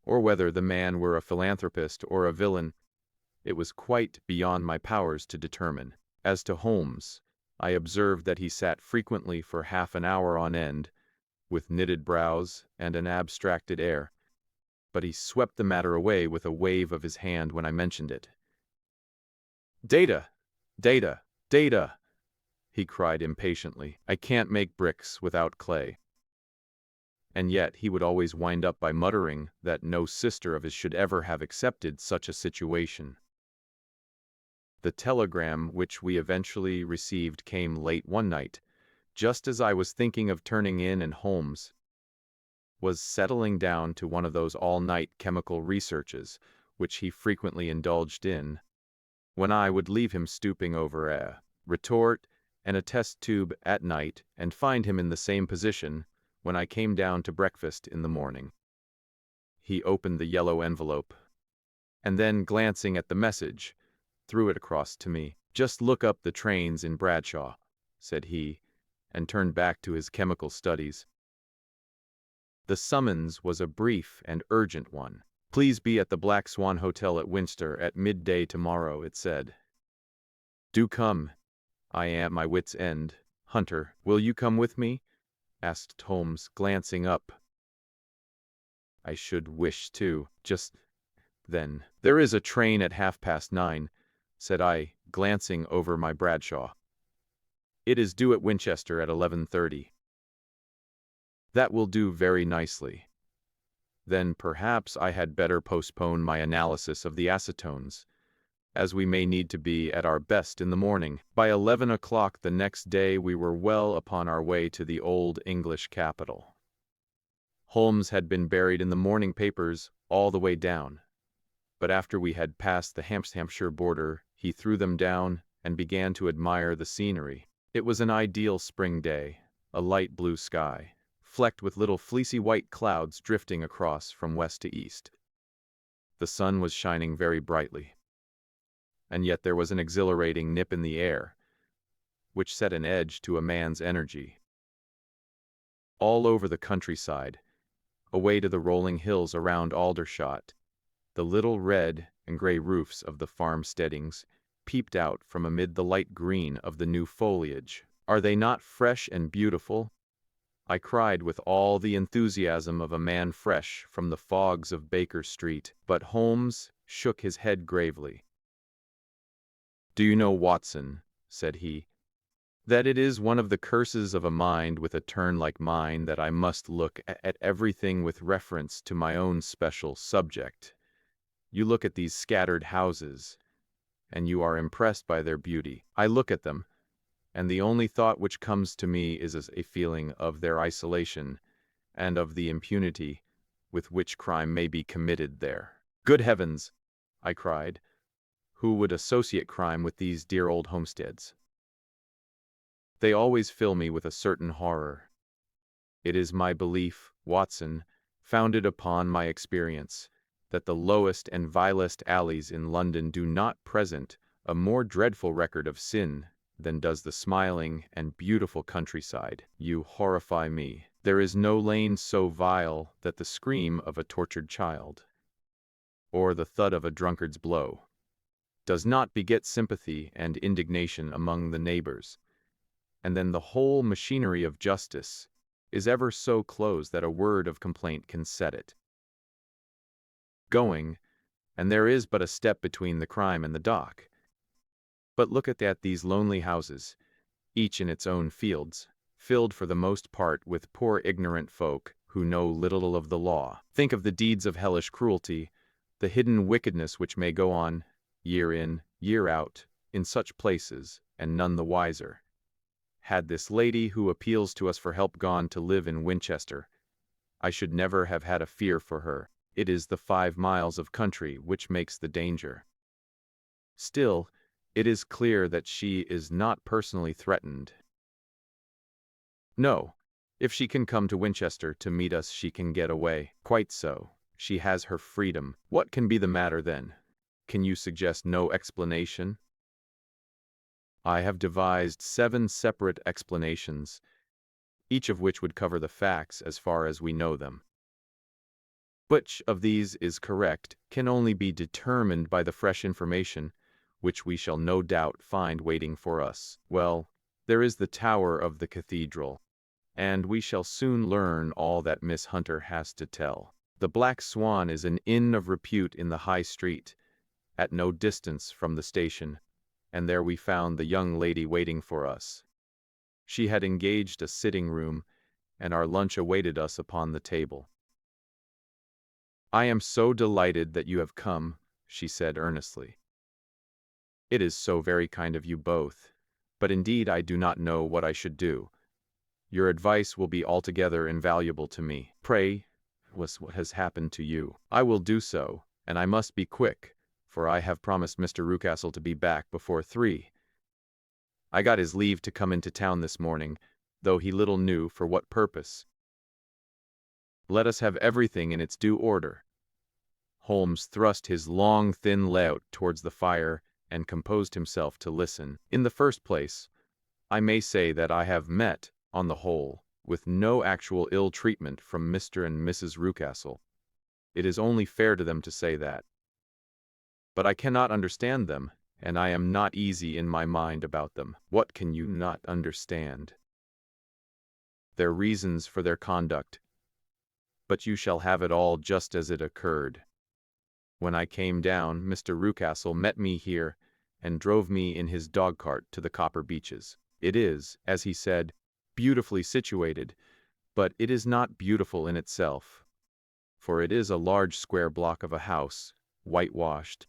or whether the man were a philanthropist or a villain, it was quite beyond my powers to determine. As to Holmes, I observed that he sat frequently for half an hour on end, with knitted brows and an abstracted air, but he swept the matter away with a wave of his hand when I mentioned it. Data! Data! Data! He cried impatiently. I can't make bricks without clay. And yet he would always wind up by muttering that no sister of his should ever have accepted such a situation. The telegram which we eventually received came late one night, just as I was thinking of turning in, and Holmes was settling down to one of those all-night chemical researches which he frequently indulged in, when I would leave him stooping over a retort and a test tube at night and find him in the same position when I came down to breakfast in the morning. He opened the yellow envelope, and then, glancing at the message, threw it across to me. Just look up the trains in Bradshaw, said he, and turned back to his chemical studies. The summons was a brief and urgent one. Please be at the Black Swan Hotel at Winchester at midday tomorrow, it said. Do come. I am at my wit's end. Hunter, will you come with me? Asked Holmes, glancing up. I should wish to. Just then. There is a train at 9:30, said I, glancing over my Bradshaw. It is due at Winchester at 11:30. That will do very nicely. Then perhaps I had better postpone my analysis of the acetones, as we may need to be at our best in the morning. By 11 o'clock the next day we were well upon our way to the old English capital. Holmes had been buried in the morning papers all the way down, but after we had passed the Hampshire border, he threw them down and began to admire the scenery. It was an ideal spring day, a light blue sky, flecked with little fleecy white clouds drifting across from west to east. The sun was shining very brightly, and yet there was an exhilarating nip in the air, which set an edge to a man's energy. All over the countryside, away to the rolling hills around Aldershot, the little red and gray roofs of the farmsteadings peeped out from amid the light green of the new foliage. Are they not fresh and beautiful? I cried with all the enthusiasm of a man fresh from the fogs of Baker Street, but Holmes shook his head gravely. Do you know, Watson, said he, that it is one of the curses of a mind with a turn like mine that I must look at everything with reference to my own special subject. You look at these scattered houses, and you are impressed by their beauty. I look at them, and the only thought which comes to me is a feeling of their isolation and of the impunity with which crime may be committed there. Good heavens, I cried, who would associate crime with these dear old homesteads? They always fill me with a certain horror. It is my belief, Watson, founded upon my experience, that the lowest and vilest alleys in London do not present a more dreadful record of sin than does the smiling and beautiful countryside. You horrify me. There is no lane so vile that the scream of a tortured child, or the thud of a drunkard's blow, does not beget sympathy and indignation among the neighbors, and then the whole machinery of justice is ever so close that a word of complaint can set it going, and there is but a step between the crime and the dock. But look at these lonely houses, each in its own fields, filled for the most part with poor ignorant folk who know little of the law. Think of the deeds of hellish cruelty, the hidden wickedness which may go on, year in, year out, in such places, and none the wiser. Had this lady who appeals to us for help gone to live in Winchester, I should never have had a fear for her. It is the 5 miles of country which makes the danger. Still, it is clear that she is not personally threatened. No, if she can come to Winchester to meet us, she can get away. Quite so. She has her freedom. What can be the matter then? Can you suggest no explanation? I have devised 7 separate explanations, each of which would cover the facts as far as we know them. Which of these is correct can only be determined by the fresh information which we shall no doubt find waiting for us. Well, there is the tower of the cathedral, and we shall soon learn all that Miss Hunter has to tell. The Black Swan is an inn of repute in the High Street, at no distance from the station, and there we found the young lady waiting for us. She had engaged a sitting room, and our lunch awaited us upon the table. "I am so delighted that you have come," she said earnestly. "It is so very kind of you both, but indeed I do not know what I should do. Your advice will be altogether invaluable to me. Pray, what has happened to you?" "I will do so, and I must be quick, for I have promised Mr. Rucastle to be back before 3. I got his leave to come into town this morning, though he little knew for what purpose. Let us have everything in its due order." Holmes thrust his long, thin layout towards the fire and composed himself to listen. "In the first place, I may say that I have met, on the whole, with no actual ill treatment from Mr. and Mrs. Rucastle. It is only fair to them to say that. But I cannot understand them, and I am not easy in my mind about them." "What can you not understand?" "Their reasons for their conduct. But you shall have it all just as it occurred. When I came down, Mr. Rucastle met me here and drove me in his dog-cart to the Copper Beeches. It is, as he said, beautifully situated, but it is not beautiful in itself, for it is a large square block of a house, whitewashed,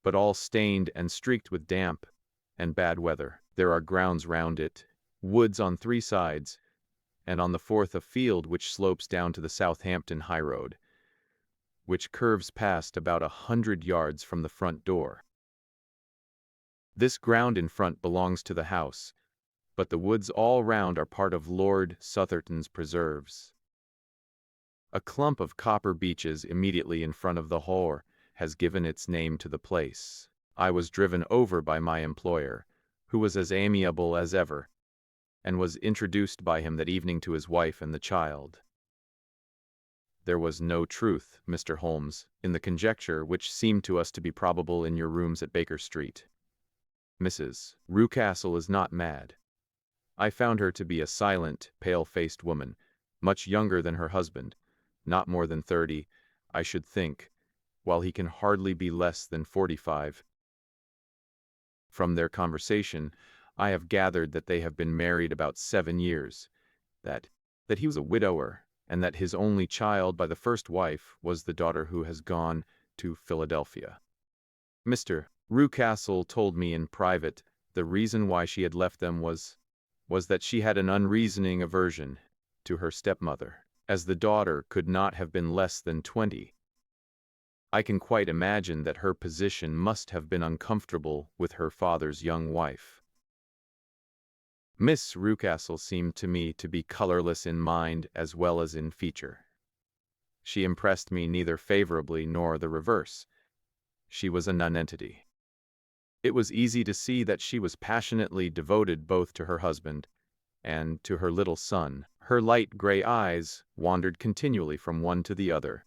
but all stained and streaked with damp and bad weather. There are grounds round it, woods on 3 sides, and on the 4th a field which slopes down to the Southampton highroad, which curves past about 100 yards from the front door. This ground in front belongs to the house, but the woods all round are part of Lord Southerton's preserves. A clump of copper beeches immediately in front of the whore has given its name to the place. I was driven over by my employer, who was as amiable as ever, and was introduced by him that evening to his wife and the child. There was no truth, Mr. Holmes, in the conjecture which seemed to us to be probable in your rooms at Baker Street. Mrs. Rucastle is not mad. I found her to be a silent, pale-faced woman, much younger than her husband, not more than 30, I should think, while he can hardly be less than 45. From their conversation, I have gathered that they have been married about 7 years, that he was a widower, and that his only child by the first wife was the daughter who has gone to Philadelphia. Mr. Rucastle told me in private the reason why she had left them was that she had an unreasoning aversion to her stepmother, as the daughter could not have been less than 20. I can quite imagine that her position must have been uncomfortable with her father's young wife. Miss Rucastle seemed to me to be colorless in mind as well as in feature. She impressed me neither favorably nor the reverse. She was a nonentity. It was easy to see that she was passionately devoted both to her husband and to her little son. Her light gray eyes wandered continually from one to the other,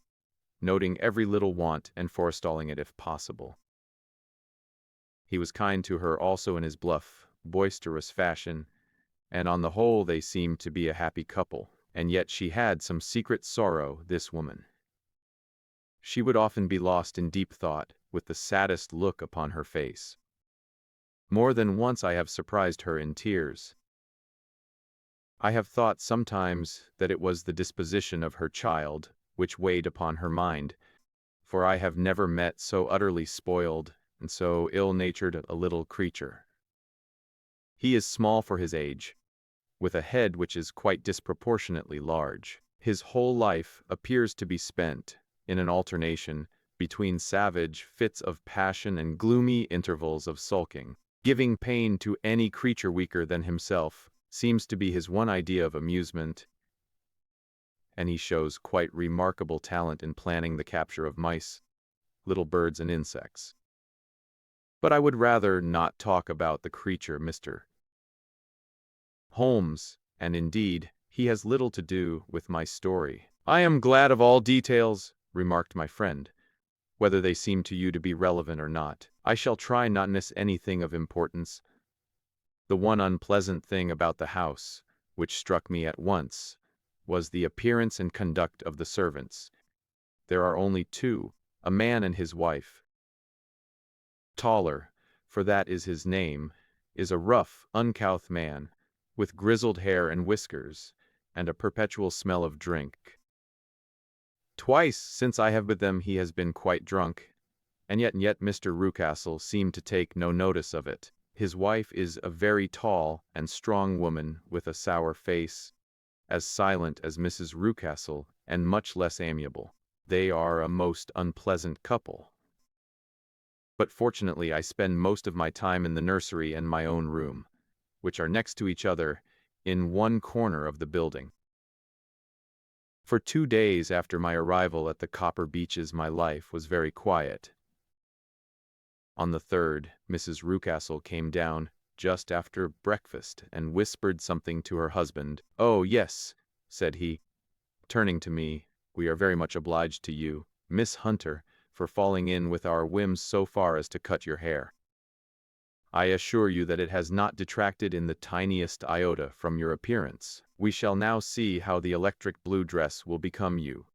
noting every little want and forestalling it if possible. He was kind to her also in his bluff, boisterous fashion, and on the whole they seemed to be a happy couple. And yet she had some secret sorrow, this woman. She would often be lost in deep thought, with the saddest look upon her face. More than once I have surprised her in tears. I have thought sometimes that it was the disposition of her child which weighed upon her mind, for I have never met so utterly spoiled and so ill-natured a little creature. He is small for his age, with a head which is quite disproportionately large. His whole life appears to be spent in an alternation between savage fits of passion and gloomy intervals of sulking. Giving pain to any creature weaker than himself seems to be his one idea of amusement, and he shows quite remarkable talent in planning the capture of mice, little birds and insects. But I would rather not talk about the creature, Mr. Holmes, and indeed, he has little to do with my story. I am glad of all details, remarked my friend, whether they seem to you to be relevant or not. I shall try not miss anything of importance. The one unpleasant thing about the house, which struck me at once, was the appearance and conduct of the servants. There are only two, a man and his wife. Taller, for that is his name, is a rough, uncouth man, with grizzled hair and whiskers, and a perpetual smell of drink. Twice since I have with them he has been quite drunk, and yet Mr. Rucastle seemed to take no notice of it. His wife is a very tall and strong woman with a sour face, as silent as Mrs. Rucastle, and much less amiable. They are a most unpleasant couple. But fortunately I spend most of my time in the nursery and my own room, which are next to each other in one corner of the building. For 2 days after my arrival at the Copper Beeches my life was very quiet. On the third, Mrs. Rucastle came down just after breakfast and whispered something to her husband. "Oh, yes," said he, turning to me, "we are very much obliged to you, Miss Hunter, for falling in with our whims so far as to cut your hair. I assure you that it has not detracted in the tiniest iota from your appearance. We shall now see how the electric blue dress will become you.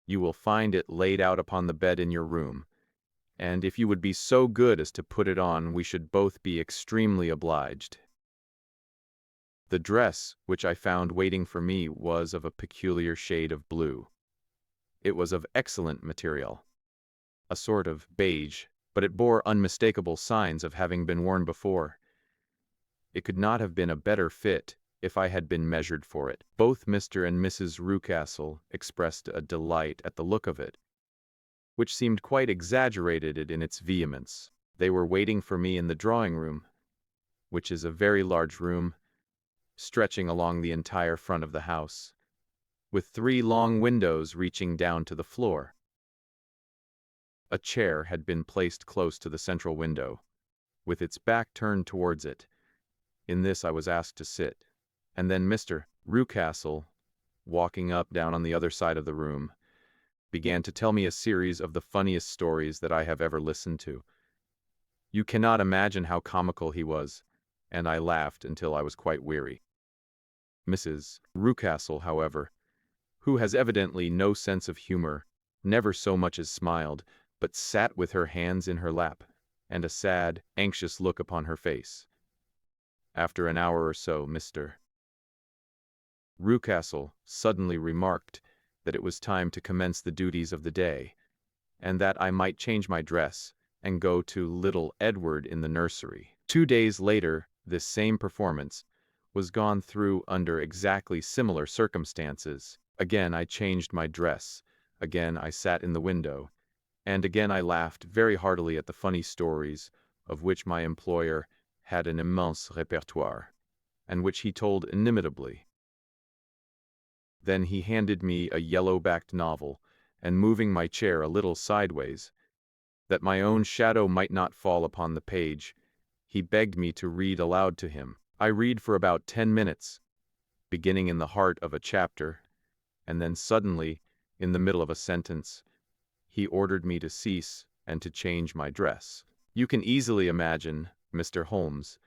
You will find it laid out upon the bed in your room, and if you would be so good as to put it on, we should both be extremely obliged." The dress which I found waiting for me was of a peculiar shade of blue. It was of excellent material, a sort of beige, but it bore unmistakable signs of having been worn before. It could not have been a better fit if I had been measured for it. Both Mr. and Mrs. Rucastle expressed a delight at the look of it, which seemed quite exaggerated in its vehemence. They were waiting for me in the drawing-room, which is a very large room, stretching along the entire front of the house, with 3 long windows reaching down to the floor. A chair had been placed close to the central window, with its back turned towards it. In this I was asked to sit, and then Mr. Rucastle, walking up down on the other side of the room, began to tell me a series of the funniest stories that I have ever listened to. You cannot imagine how comical he was, and I laughed until I was quite weary. Mrs. Rucastle, however, who has evidently no sense of humor, never so much as smiled, but sat with her hands in her lap, and a sad, anxious look upon her face. After an hour or so, Mr. Rucastle suddenly remarked that it was time to commence the duties of the day, and that I might change my dress and go to little Edward in the nursery. 2 days later, this same performance was gone through under exactly similar circumstances. Again I changed my dress, again I sat in the window, and again I laughed very heartily at the funny stories of which my employer had an immense répertoire, and which he told inimitably. Then he handed me a yellow-backed novel, and moving my chair a little sideways, that my own shadow might not fall upon the page, he begged me to read aloud to him. I read for about 10 minutes, beginning in the heart of a chapter, and then suddenly, in the middle of a sentence, he ordered me to cease and to change my dress. You can easily imagine, Mr. Holmes,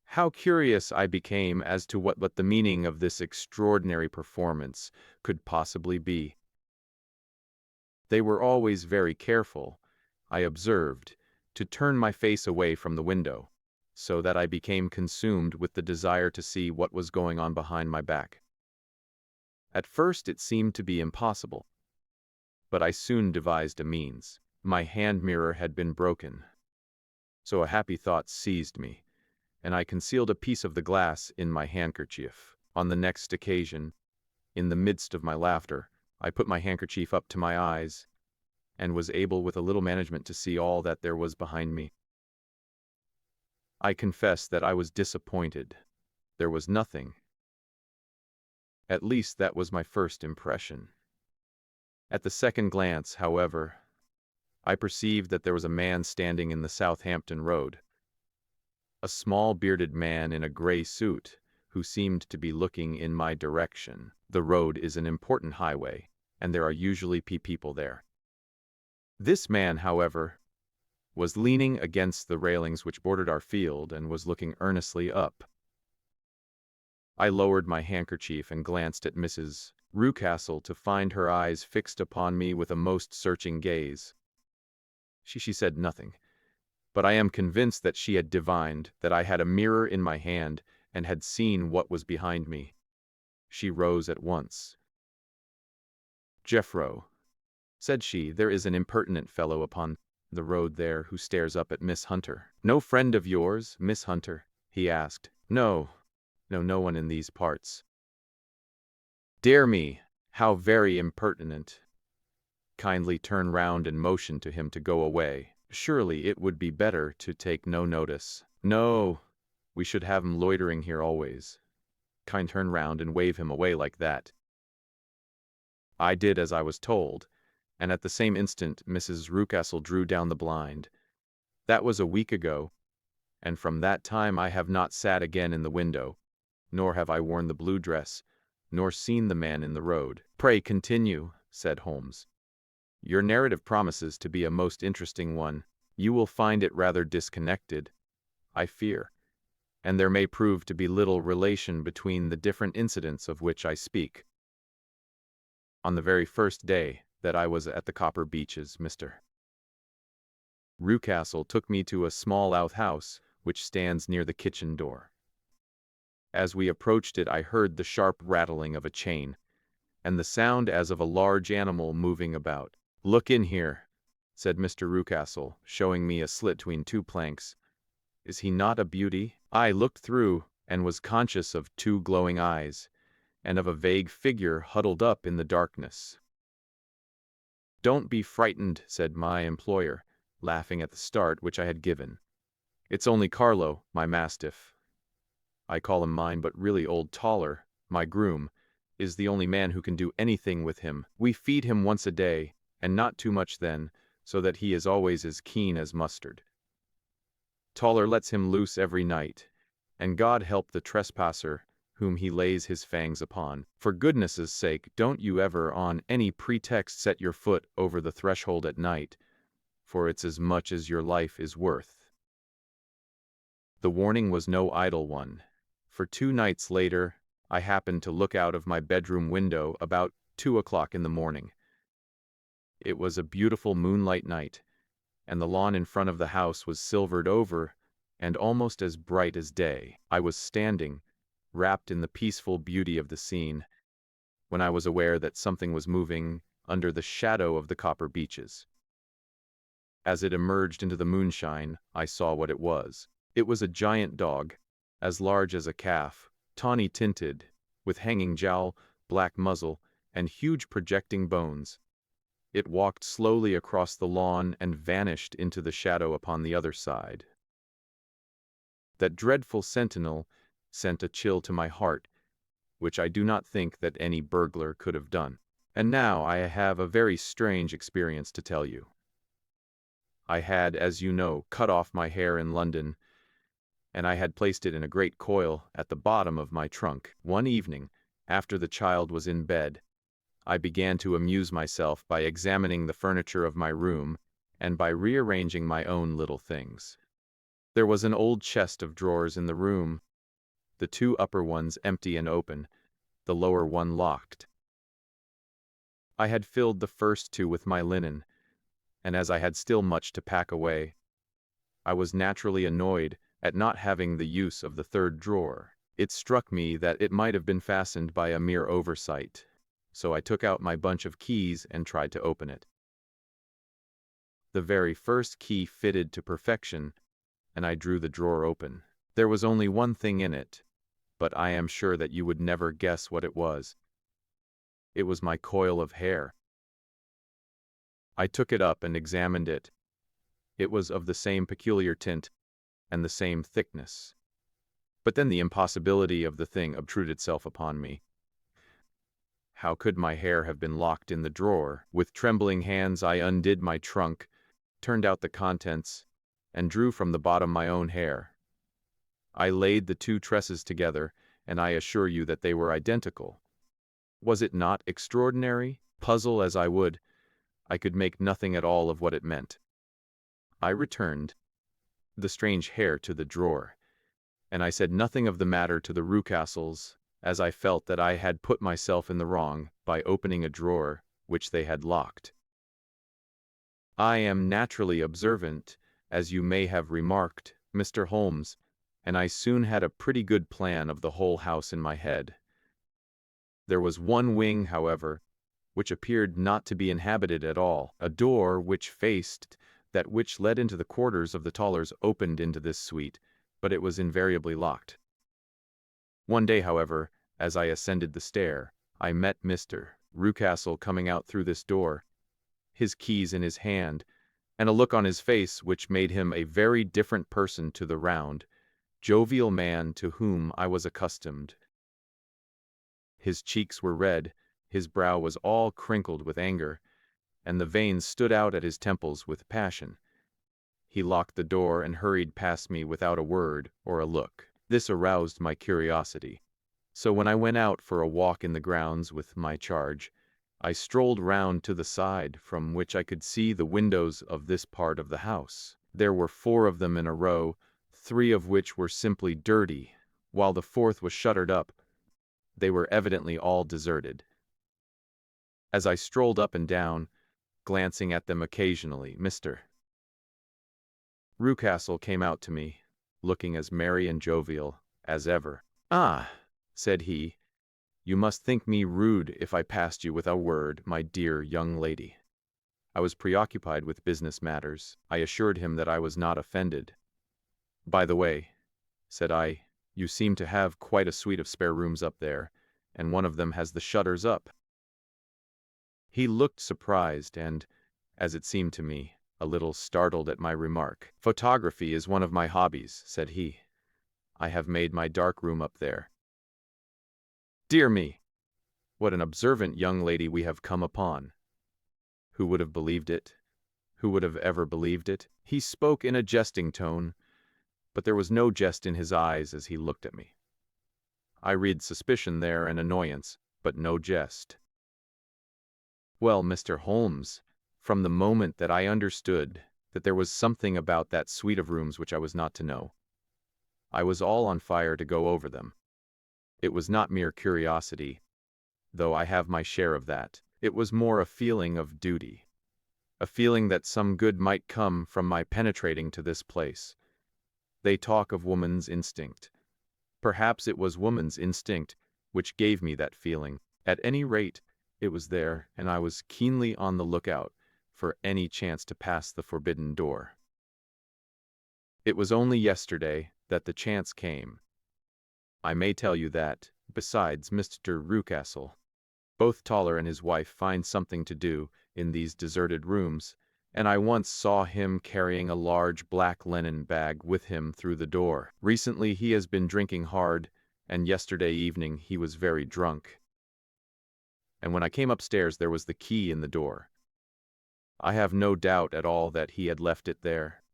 how curious I became as to what the meaning of this extraordinary performance could possibly be. They were always very careful, I observed, to turn my face away from the window. so that I became consumed with the desire to see what was going on behind my back. At first it seemed to be impossible, but I soon devised a means. My hand mirror had been broken, so a happy thought seized me, and I concealed a piece of the glass in my handkerchief. On the next occasion, in the midst of my laughter, I put my handkerchief up to my eyes, and was able with a little management to see all that there was behind me. I confess that I was disappointed. There was nothing. At least that was my first impression. At the second glance, however, I perceived that there was a man standing in the Southampton Road. A small bearded man in a gray suit, who seemed to be looking in my direction. The road is an important highway, and there are usually people there. This man, however, was leaning against the railings which bordered our field and was looking earnestly up. I lowered my handkerchief and glanced at Mrs. Rucastle to find her eyes fixed upon me with a most searching gaze. She said nothing, but I am convinced that she had divined that I had a mirror in my hand and had seen what was behind me. She rose at once. "Jeffro," said she, "there is an impertinent fellow upon the road there who stares up at Miss Hunter." "No friend of yours, Miss Hunter?" he asked. No one in these parts." "Dear me, how very impertinent. Kindly turn round and motion to him to go away. Surely it would be better to take no notice." "No, we should have him loitering here always. Kind turn round and wave him away like that." I did as I was told, and at the same instant Mrs. Rucastle drew down the blind. That was a week ago, and from that time I have not sat again in the window, nor have I worn the blue dress, nor seen the man in the road. "Pray continue," said Holmes. "Your narrative promises to be a most interesting one. You will find it rather disconnected, I fear, and there may prove to be little relation between the different incidents of which I speak. On the very first day that I was at the Copper Beeches, Mr. Rucastle took me to a small outhouse which stands near the kitchen door. As we approached it, I heard the sharp rattling of a chain, and the sound as of a large animal moving about. "Look in here," said Mr. Rucastle, showing me a slit between two planks. "Is he not a beauty?" I looked through, and was conscious of two glowing eyes, and of a vague figure huddled up in the darkness. "Don't be frightened," said my employer, laughing at the start which I had given. "It's only Carlo, my mastiff. I call him mine, but really old Toller, my groom, is the only man who can do anything with him. We feed him once a day, and not too much then, so that he is always as keen as mustard. Toller lets him loose every night, and God help the trespasser whom he lays his fangs upon. For goodness' sake, don't you ever on any pretext set your foot over the threshold at night, for it's as much as your life is worth." The warning was no idle one, for 2 nights later I happened to look out of my bedroom window about 2 o'clock in the morning. It was a beautiful moonlight night, and the lawn in front of the house was silvered over and almost as bright as day. I was standing, wrapped in the peaceful beauty of the scene, when I was aware that something was moving under the shadow of the Copper Beeches. As it emerged into the moonshine, I saw what it was. It was a giant dog, as large as a calf, tawny tinted, with hanging jowl, black muzzle, and huge projecting bones. It walked slowly across the lawn and vanished into the shadow upon the other side. That dreadful sentinel sent a chill to my heart, which I do not think that any burglar could have done. And now I have a very strange experience to tell you. I had, as you know, cut off my hair in London, and I had placed it in a great coil at the bottom of my trunk. One evening, after the child was in bed, I began to amuse myself by examining the furniture of my room and by rearranging my own little things. There was an old chest of drawers in the room, the 2 upper ones empty and open, the lower one locked. I had filled the first 2 with my linen, and as I had still much to pack away, I was naturally annoyed at not having the use of the third drawer. It struck me that it might have been fastened by a mere oversight, so I took out my bunch of keys and tried to open it. The very first key fitted to perfection, and I drew the drawer open. There was only one thing in it, but I am sure that you would never guess what it was. It was my coil of hair. I took it up and examined it. It was of the same peculiar tint and the same thickness. But then the impossibility of the thing obtruded itself upon me. How could my hair have been locked in the drawer? With trembling hands I undid my trunk, turned out the contents, and drew from the bottom my own hair. I laid the two tresses together, and I assure you that they were identical. Was it not extraordinary? Puzzle as I would, I could make nothing at all of what it meant. I returned the strange hair to the drawer, and I said nothing of the matter to the Rucastles, as I felt that I had put myself in the wrong by opening a drawer which they had locked. I am naturally observant, as you may have remarked, Mr. Holmes, and I soon had a pretty good plan of the whole house in my head. There was one wing, however, which appeared not to be inhabited at all. A door which faced that which led into the quarters of the Tollers opened into this suite, but it was invariably locked. One day, however, as I ascended the stair, I met Mr. Rucastle coming out through this door, his keys in his hand, and a look on his face which made him a very different person to the round, jovial man to whom I was accustomed. His cheeks were red, his brow was all crinkled with anger, and the veins stood out at his temples with passion. He locked the door and hurried past me without a word or a look. This aroused my curiosity. So when I went out for a walk in the grounds with my charge, I strolled round to the side from which I could see the windows of this part of the house. There were 4 of them in a row, 3 of which were simply dirty, while the 4th was shuttered up. They were evidently all deserted. As I strolled up and down, glancing at them occasionally, Mr. Rucastle came out to me, looking as merry and jovial as ever. "Ah," said he, "you must think me rude if I passed you with a word, my dear young lady." I was preoccupied with business matters. I assured him that I was not offended. "By the way," said I, "you seem to have quite a suite of spare rooms up there, and one of them has the shutters up." He looked surprised and, as it seemed to me, a little startled at my remark. "Photography is one of my hobbies," said he. "I have made my dark room up there." Dear me, what an observant young lady we have come upon. Who would have believed it? Who would have ever believed it? He spoke in a jesting tone, but there was no jest in his eyes as he looked at me. I read suspicion there and annoyance, but no jest. Well, Mr. Holmes, from the moment that I understood that there was something about that suite of rooms which I was not to know, I was all on fire to go over them. It was not mere curiosity, though I have my share of that. It was more a feeling of duty, a feeling that some good might come from my penetrating to this place. They talk of woman's instinct. Perhaps it was woman's instinct which gave me that feeling. At any rate, it was there, and I was keenly on the lookout for any chance to pass the forbidden door. It was only yesterday that the chance came. I may tell you that, besides Mr. Rucastle, both Toller and his wife find something to do in these deserted rooms, and I once saw him carrying a large black linen bag with him through the door. Recently he has been drinking hard, and yesterday evening he was very drunk. And when I came upstairs there was the key in the door. I have no doubt at all that he had left it there.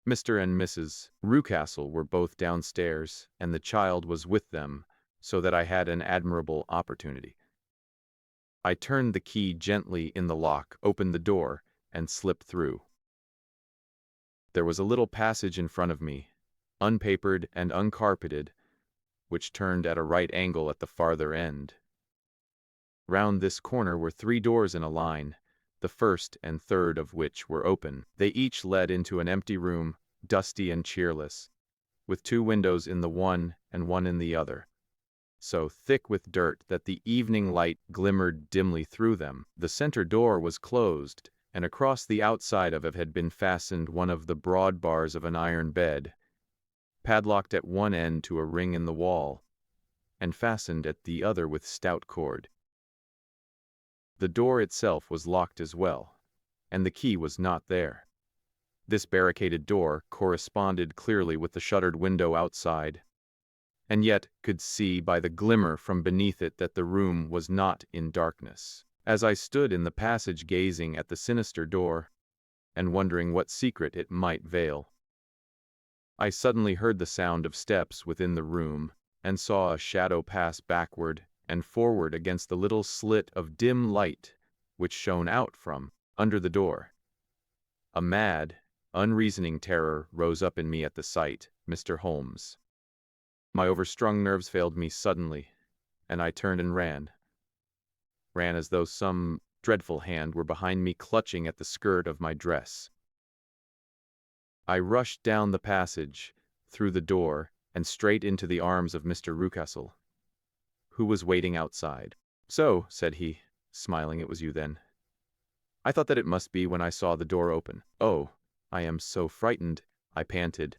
Mr. and Mrs. Rucastle were both downstairs, and the child was with them, so that I had an admirable opportunity. I turned the key gently in the lock, opened the door, and slipped through. There was a little passage in front of me, unpapered and uncarpeted, which turned at a right angle at the farther end. Round this corner were 3 doors in a line, the first and third of which were open. They each led into an empty room, dusty and cheerless. with 2 windows in the one and one in the other, so thick with dirt that the evening light glimmered dimly through them. The center door was closed, and across the outside of it had been fastened one of the broad bars of an iron bed, padlocked at one end to a ring in the wall, and fastened at the other with stout cord. The door itself was locked as well, and the key was not there. This barricaded door corresponded clearly with the shuttered window outside, and yet could see by the glimmer from beneath it that the room was not in darkness. As I stood in the passage gazing at the sinister door, and wondering what secret it might veil, I suddenly heard the sound of steps within the room, and saw a shadow pass backward and forward against the little slit of dim light which shone out from under the door. A mad, unreasoning terror rose up in me at the sight, Mr. Holmes. My overstrung nerves failed me suddenly, and I turned and ran as though some dreadful hand were behind me clutching at the skirt of my dress. I rushed down the passage, through the door, and straight into the arms of Mr. Rucastle, who was waiting outside. "So," said he, smiling, "it was you then. I thought that it must be when I saw the door open." "Oh, I am so frightened," I panted.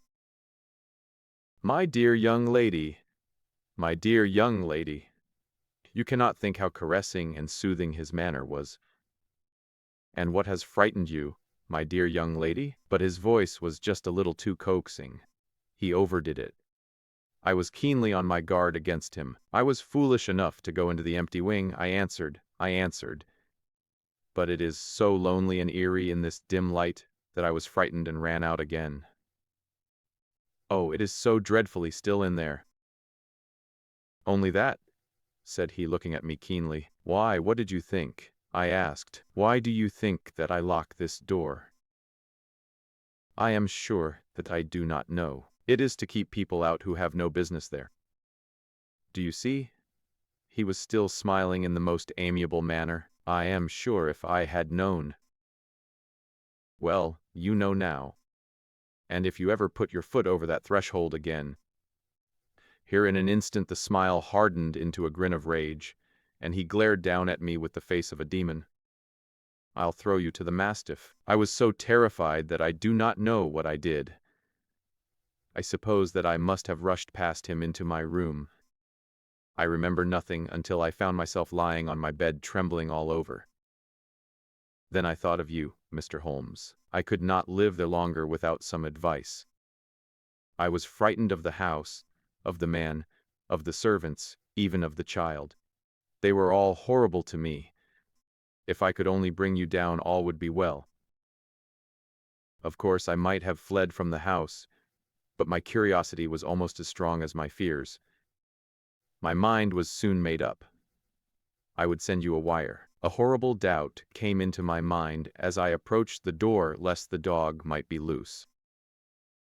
My dear young lady, you cannot think how caressing and soothing his manner was. And what has frightened you, my dear young lady? But his voice was just a little too coaxing. He overdid it. I was keenly on my guard against him. "I was foolish enough to go into the empty wing," I answered. "But it is so lonely and eerie in this dim light that I was frightened and ran out again. Oh, it is so dreadfully still in there." "Only that?" said he, looking at me keenly. "Why, what did you think?" I asked. "Why do you think that I lock this door?" "I am sure that I do not know. It is to keep people out who have no business there. Do you see?" He was still smiling in the most amiable manner. "I am sure if I had known." "Well, you know now. And if you ever put your foot over that threshold again—" Here in an instant the smile hardened into a grin of rage, and he glared down at me with the face of a demon. "I'll throw you to the mastiff." I was so terrified that I do not know what I did. I suppose that I must have rushed past him into my room. I remember nothing until I found myself lying on my bed trembling all over. Then I thought of you, Mr. Holmes. I could not live there longer without some advice. I was frightened of the house, of the man, of the servants, even of the child. They were all horrible to me. If I could only bring you down, all would be well. Of course, I might have fled from the house, but my curiosity was almost as strong as my fears. My mind was soon made up. I would send you a wire. A horrible doubt came into my mind as I approached the door lest the dog might be loose.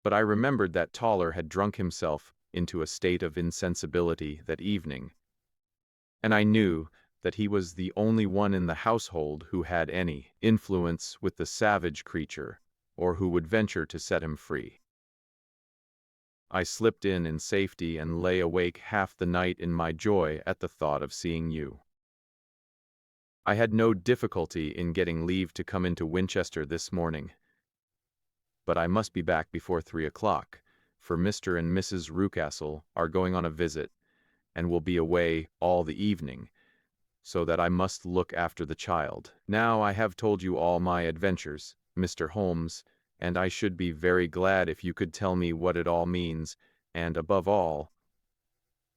But I remembered that Toller had drunk himself into a state of insensibility that evening, and I knew that he was the only one in the household who had any influence with the savage creature, or who would venture to set him free. I slipped in safety and lay awake half the night in my joy at the thought of seeing you. I had no difficulty in getting leave to come into Winchester this morning, but I must be back before 3 o'clock, for Mr. and Mrs. Rucastle are going on a visit, and will be away all the evening, so that I must look after the child. Now I have told you all my adventures, Mr. Holmes, and I should be very glad if you could tell me what it all means, and, above all,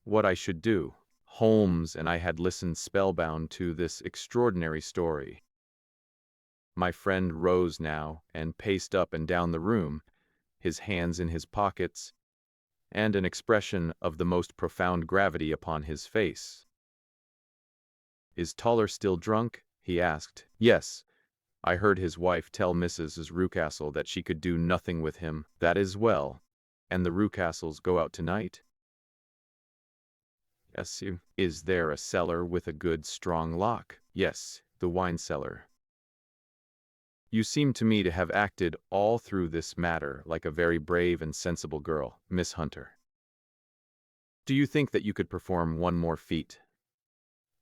what I should do. Holmes and I had listened spellbound to this extraordinary story. My friend rose now and paced up and down the room, his hands in his pockets, and an expression of the most profound gravity upon his face. "Is Toller still drunk?" he asked. "Yes. I heard his wife tell Mrs. Rucastle that she could do nothing with him." "That is well. And the Rucastles go out tonight?" "Yes." "Is there a cellar with a good strong lock?" "Yes, the wine cellar." You seem to me to have acted all through this matter like a very brave and sensible girl, Miss Hunter. Do you think that you could perform one more feat?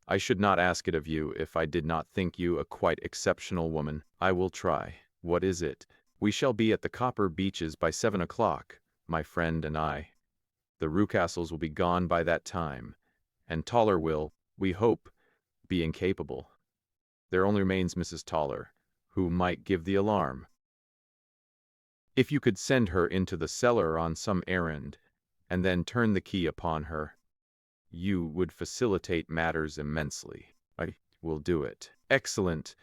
I should not ask it of you if I did not think you a quite exceptional woman. I will try. What is it? We shall be at the Copper Beeches by 7 o'clock, my friend and I. The Rucastles will be gone by that time, and Toller will, we hope, be incapable. There only remains Mrs. Toller, who might give the alarm. If you could send her into the cellar on some errand, and then turn the key upon her, you would facilitate matters immensely. I will do it. Excellent.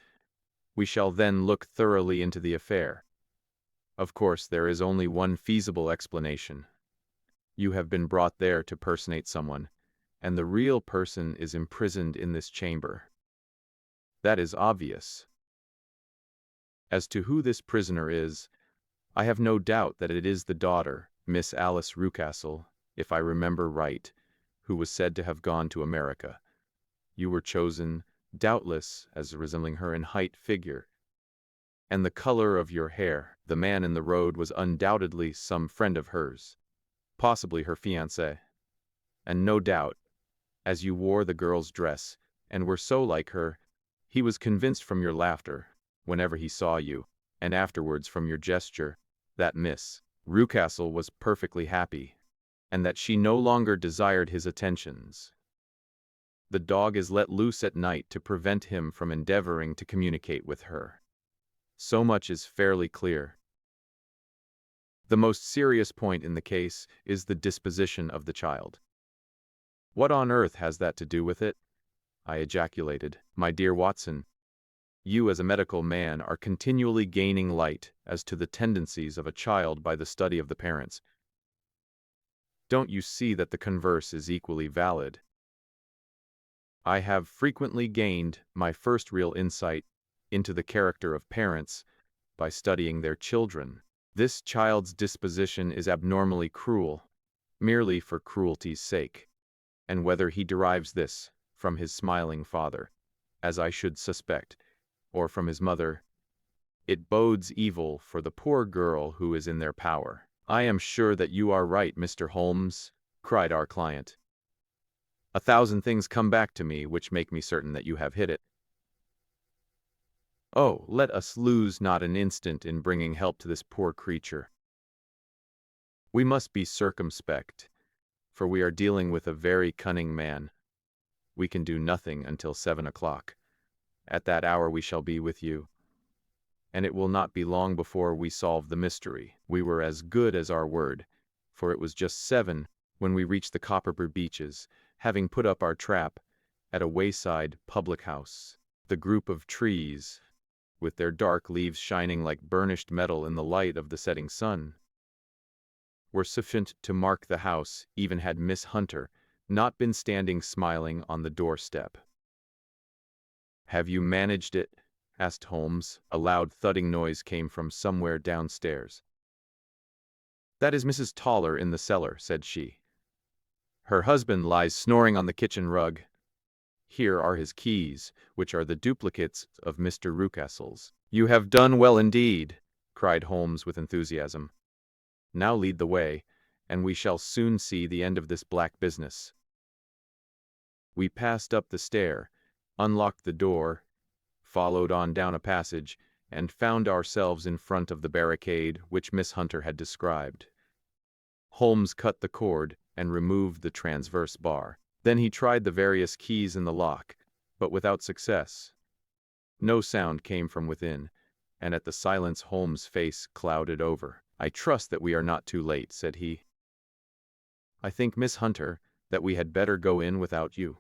We shall then look thoroughly into the affair. Of course, there is only one feasible explanation. You have been brought there to personate someone, and the real person is imprisoned in this chamber. That is obvious. As to who this prisoner is, I have no doubt that it is the daughter, Miss Alice Rucastle, if I remember right, who was said to have gone to America. You were chosen, doubtless, as resembling her in height, figure, and the color of your hair. The man in the road was undoubtedly some friend of hers, possibly her fiancé. And no doubt, as you wore the girl's dress, and were so like her, he was convinced from your laughter, whenever he saw you, and afterwards from your gesture, that Miss Rucastle was perfectly happy, and that she no longer desired his attentions. The dog is let loose at night to prevent him from endeavoring to communicate with her. So much is fairly clear. The most serious point in the case is the disposition of the child. What on earth has that to do with it? I ejaculated. My dear Watson, you as a medical man are continually gaining light as to the tendencies of a child by the study of the parents. Don't you see that the converse is equally valid? I have frequently gained my first real insight into the character of parents by studying their children. This child's disposition is abnormally cruel, merely for cruelty's sake, and whether he derives this from his smiling father, as I should suspect, or from his mother, it bodes evil for the poor girl who is in their power. I am sure that you are right, Mr. Holmes, cried our client. 1,000 things come back to me which make me certain that you have hit it. Oh, let us lose not an instant in bringing help to this poor creature. We must be circumspect, for we are dealing with a very cunning man. We can do nothing until 7 o'clock. At that hour we shall be with you, and it will not be long before we solve the mystery. We were as good as our word, for it was just 7 when we reached the Copper Beeches, having put up our trap at a wayside public house. The group of trees, with their dark leaves shining like burnished metal in the light of the setting sun, were sufficient to mark the house, even had Miss Hunter not been standing smiling on the doorstep. "Have you managed it?" asked Holmes. A loud thudding noise came from somewhere downstairs. "That is Mrs. Toller in the cellar," said she. "Her husband lies snoring on the kitchen rug. Here are his keys, which are the duplicates of Mr. Rucastle's." "You have done well indeed," cried Holmes with enthusiasm. "Now lead the way, and we shall soon see the end of this black business." We passed up the stair, unlocked the door, followed on down a passage, and found ourselves in front of the barricade which Miss Hunter had described. Holmes cut the cord and removed the transverse bar. Then he tried the various keys in the lock, but without success. No sound came from within, and at the silence Holmes' face clouded over. "I trust that we are not too late," said he. "I think, Miss Hunter, that we had better go in without you.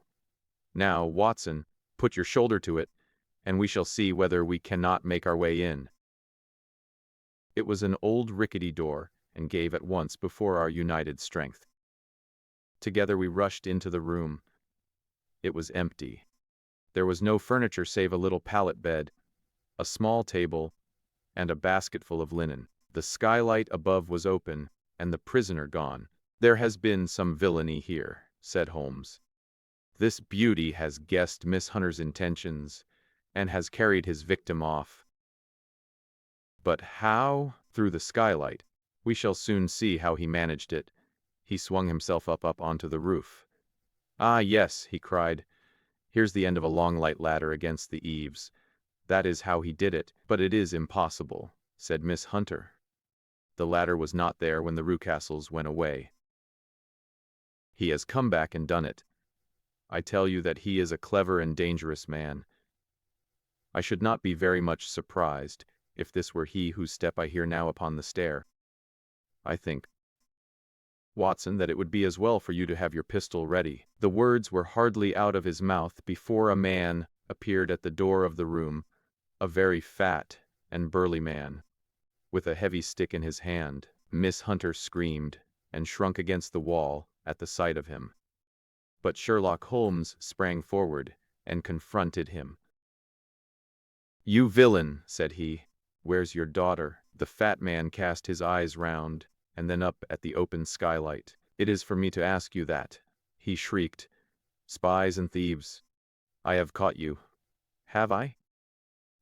Now, Watson, put your shoulder to it, and we shall see whether we cannot make our way in." It was an old rickety door, and gave at once before our united strength. Together we rushed into the room. It was empty. There was no furniture save a little pallet bed, a small table, and a basketful of linen. The skylight above was open, and the prisoner gone. "There has been some villainy here," said Holmes. "This beauty has guessed Miss Hunter's intentions, and has carried his victim off. But how? Through the skylight. We shall soon see how he managed it. He swung himself up onto the roof. Ah, yes, he cried. Here's the end of a long light ladder against the eaves. That is how he did it. But it is impossible, said Miss Hunter. The ladder was not there when the Rucastles went away. He has come back and done it. I tell you that he is a clever and dangerous man. I should not be very much surprised if this were he whose step I hear now upon the stair. I think, Watson, that it would be as well for you to have your pistol ready. The words were hardly out of his mouth before a man appeared at the door of the room, a very fat and burly man, with a heavy stick in his hand. Miss Hunter screamed and shrunk against the wall at the sight of him. But Sherlock Holmes sprang forward and confronted him. "You villain," said he, "where's your daughter?" The fat man cast his eyes round and then up at the open skylight. "It is for me to ask you that," he shrieked. "Spies and thieves, I have caught you. Have I?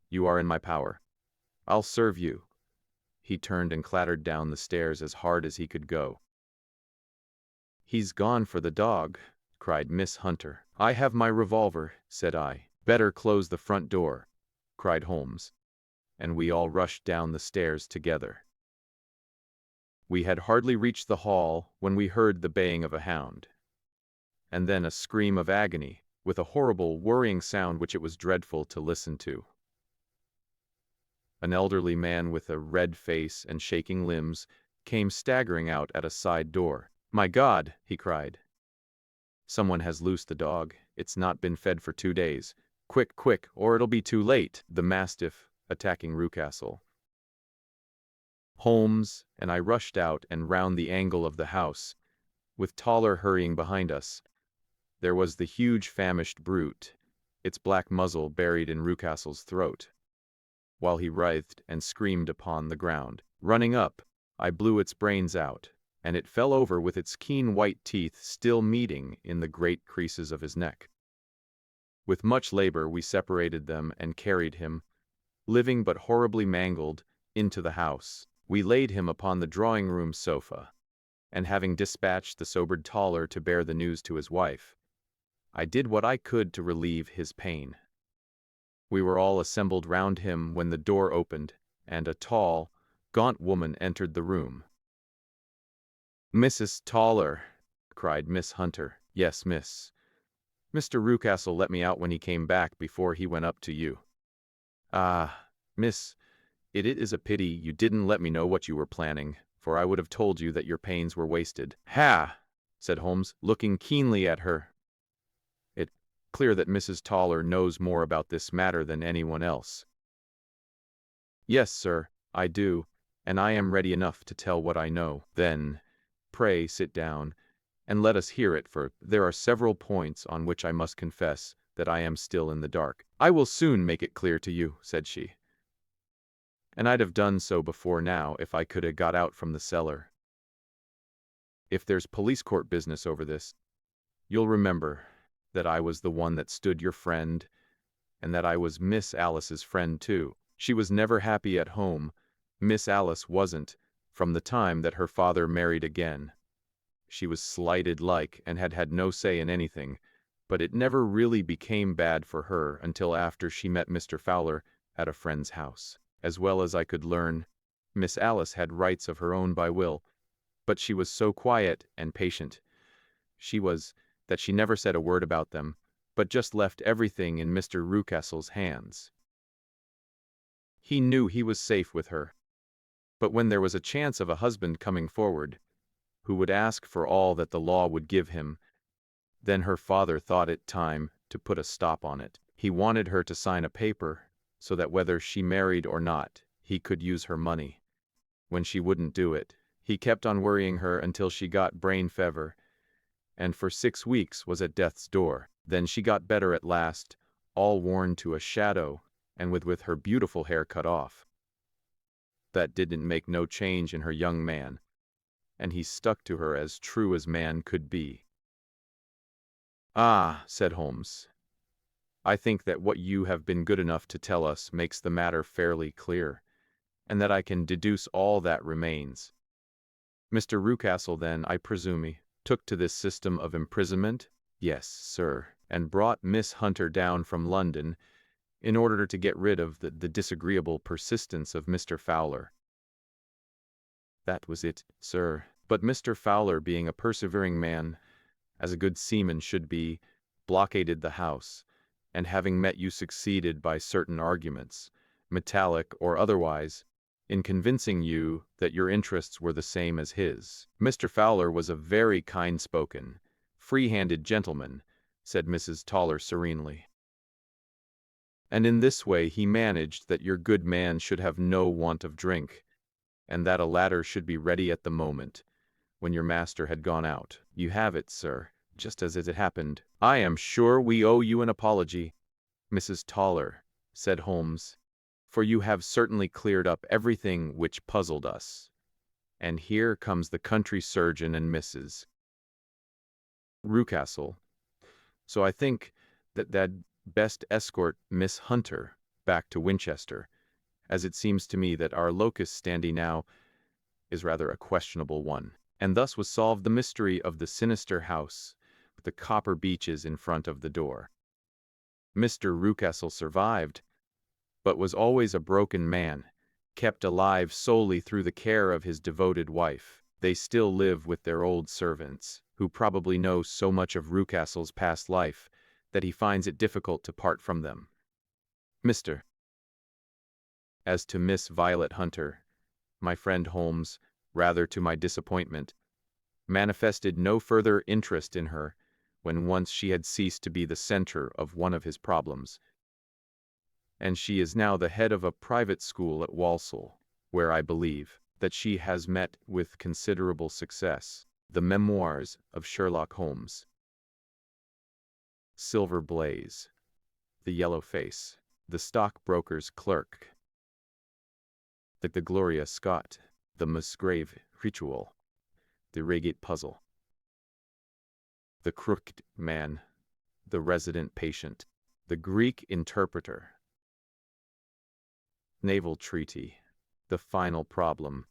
You are in my power. I'll serve you." He turned and clattered down the stairs as hard as he could go. "He's gone for the dog," cried Miss Hunter. "I have my revolver," said I. "Better close the front door," cried Holmes, and we all rushed down the stairs together. We had hardly reached the hall when we heard the baying of a hound, and then a scream of agony, with a horrible, worrying sound which it was dreadful to listen to. An elderly man with a red face and shaking limbs came staggering out at a side door. "My God!" he cried. "Someone has loosed the dog. It's not been fed for 2 days. Quick, quick, or it'll be too late." The mastiff attacking Rucastle. Holmes and I rushed out and round the angle of the house, with Toller hurrying behind us. There was the huge famished brute, its black muzzle buried in Rucastle's throat, while he writhed and screamed upon the ground. Running up, I blew its brains out, and it fell over with its keen white teeth still meeting in the great creases of his neck. With much labor we separated them and carried him, living but horribly mangled, into the house. We laid him upon the drawing-room sofa, and having dispatched the sobered Toller to bear the news to his wife, I did what I could to relieve his pain. We were all assembled round him when the door opened, and a tall, gaunt woman entered the room. "Mrs. Toller," cried Miss Hunter. "Yes, miss. Mr. Rucastle let me out when he came back before he went up to you." "Ah, miss, it is a pity you didn't let me know what you were planning, for I would have told you that your pains were wasted." "Ha!" said Holmes, looking keenly at her. "It's clear that Mrs. Toller knows more about this matter than anyone else." "Yes, sir, I do, and I am ready enough to tell what I know." "Then, pray sit down, and let us hear it, for there are several points on which I must confess that I am still in the dark." "I will soon make it clear to you," said she. "And I'd have done so before now if I could have got out from the cellar. If there's police court business over this, you'll remember that I was the one that stood your friend, and that I was Miss Alice's friend too. She was never happy at home. Miss Alice wasn't, from the time that her father married again. She was slighted like, and had had no say in anything, but it never really became bad for her until after she met Mr. Fowler at a friend's house. As well as I could learn, Miss Alice had rights of her own by will, but she was so quiet and patient, that she never said a word about them, but just left everything in Mr. Rucastle's hands. He knew he was safe with her, but when there was a chance of a husband coming forward, who would ask for all that the law would give him, then her father thought it time to put a stop on it. He wanted her to sign a paper, so that whether she married or not, he could use her money. When she wouldn't do it, he kept on worrying her until she got brain fever, and for 6 weeks was at death's door. Then she got better at last, all worn to a shadow, and with her beautiful hair cut off. That didn't make no change in her young man, and he stuck to her as true as man could be. "Ah," said Holmes, "I think that what you have been good enough to tell us makes the matter fairly clear, and that I can deduce all that remains. Mr. Rucastle, then, I presume, took to this system of imprisonment? Yes, sir, and brought Miss Hunter down from London in order to get rid of the disagreeable persistence of Mr. Fowler. That was it, sir. But Mr. Fowler, being a persevering man, as a good seaman should be, blockaded the house, and having met you succeeded by certain arguments, metallic or otherwise, in convincing you that your interests were the same as his. Mr. Fowler was a very kind-spoken, free-handed gentleman, said Mrs. Toller serenely. And in this way he managed that your good man should have no want of drink, and that a ladder should be ready at the moment, when your master had gone out. You have it, sir, just as it happened. I am sure we owe you an apology, Mrs. Toller, said Holmes, for you have certainly cleared up everything which puzzled us. And here comes the country surgeon and Mrs. Rucastle. So I think that best escort Miss Hunter back to Winchester, as it seems to me that our locus standi now is rather a questionable one. And thus was solved the mystery of the sinister house with the copper beeches in front of the door. Mr. Rucastle survived, but was always a broken man, kept alive solely through the care of his devoted wife. They still live with their old servants, who probably know so much of Rucastle's past life that he finds it difficult to part from them. Mr. As to Miss Violet Hunter, my friend Holmes, rather to my disappointment, manifested no further interest in her when once she had ceased to be the center of one of his problems, and she is now the head of a private school at Walsall, where I believe that she has met with considerable success. The Memoirs of Sherlock Holmes. Silver Blaze, The Yellow Face, The Stockbroker's Clerk, the Gloria Scott, The Musgrave Ritual, The Reigate Puzzle, The Crooked Man, The Resident Patient, The Greek Interpreter, Naval Treaty, The Final Problem,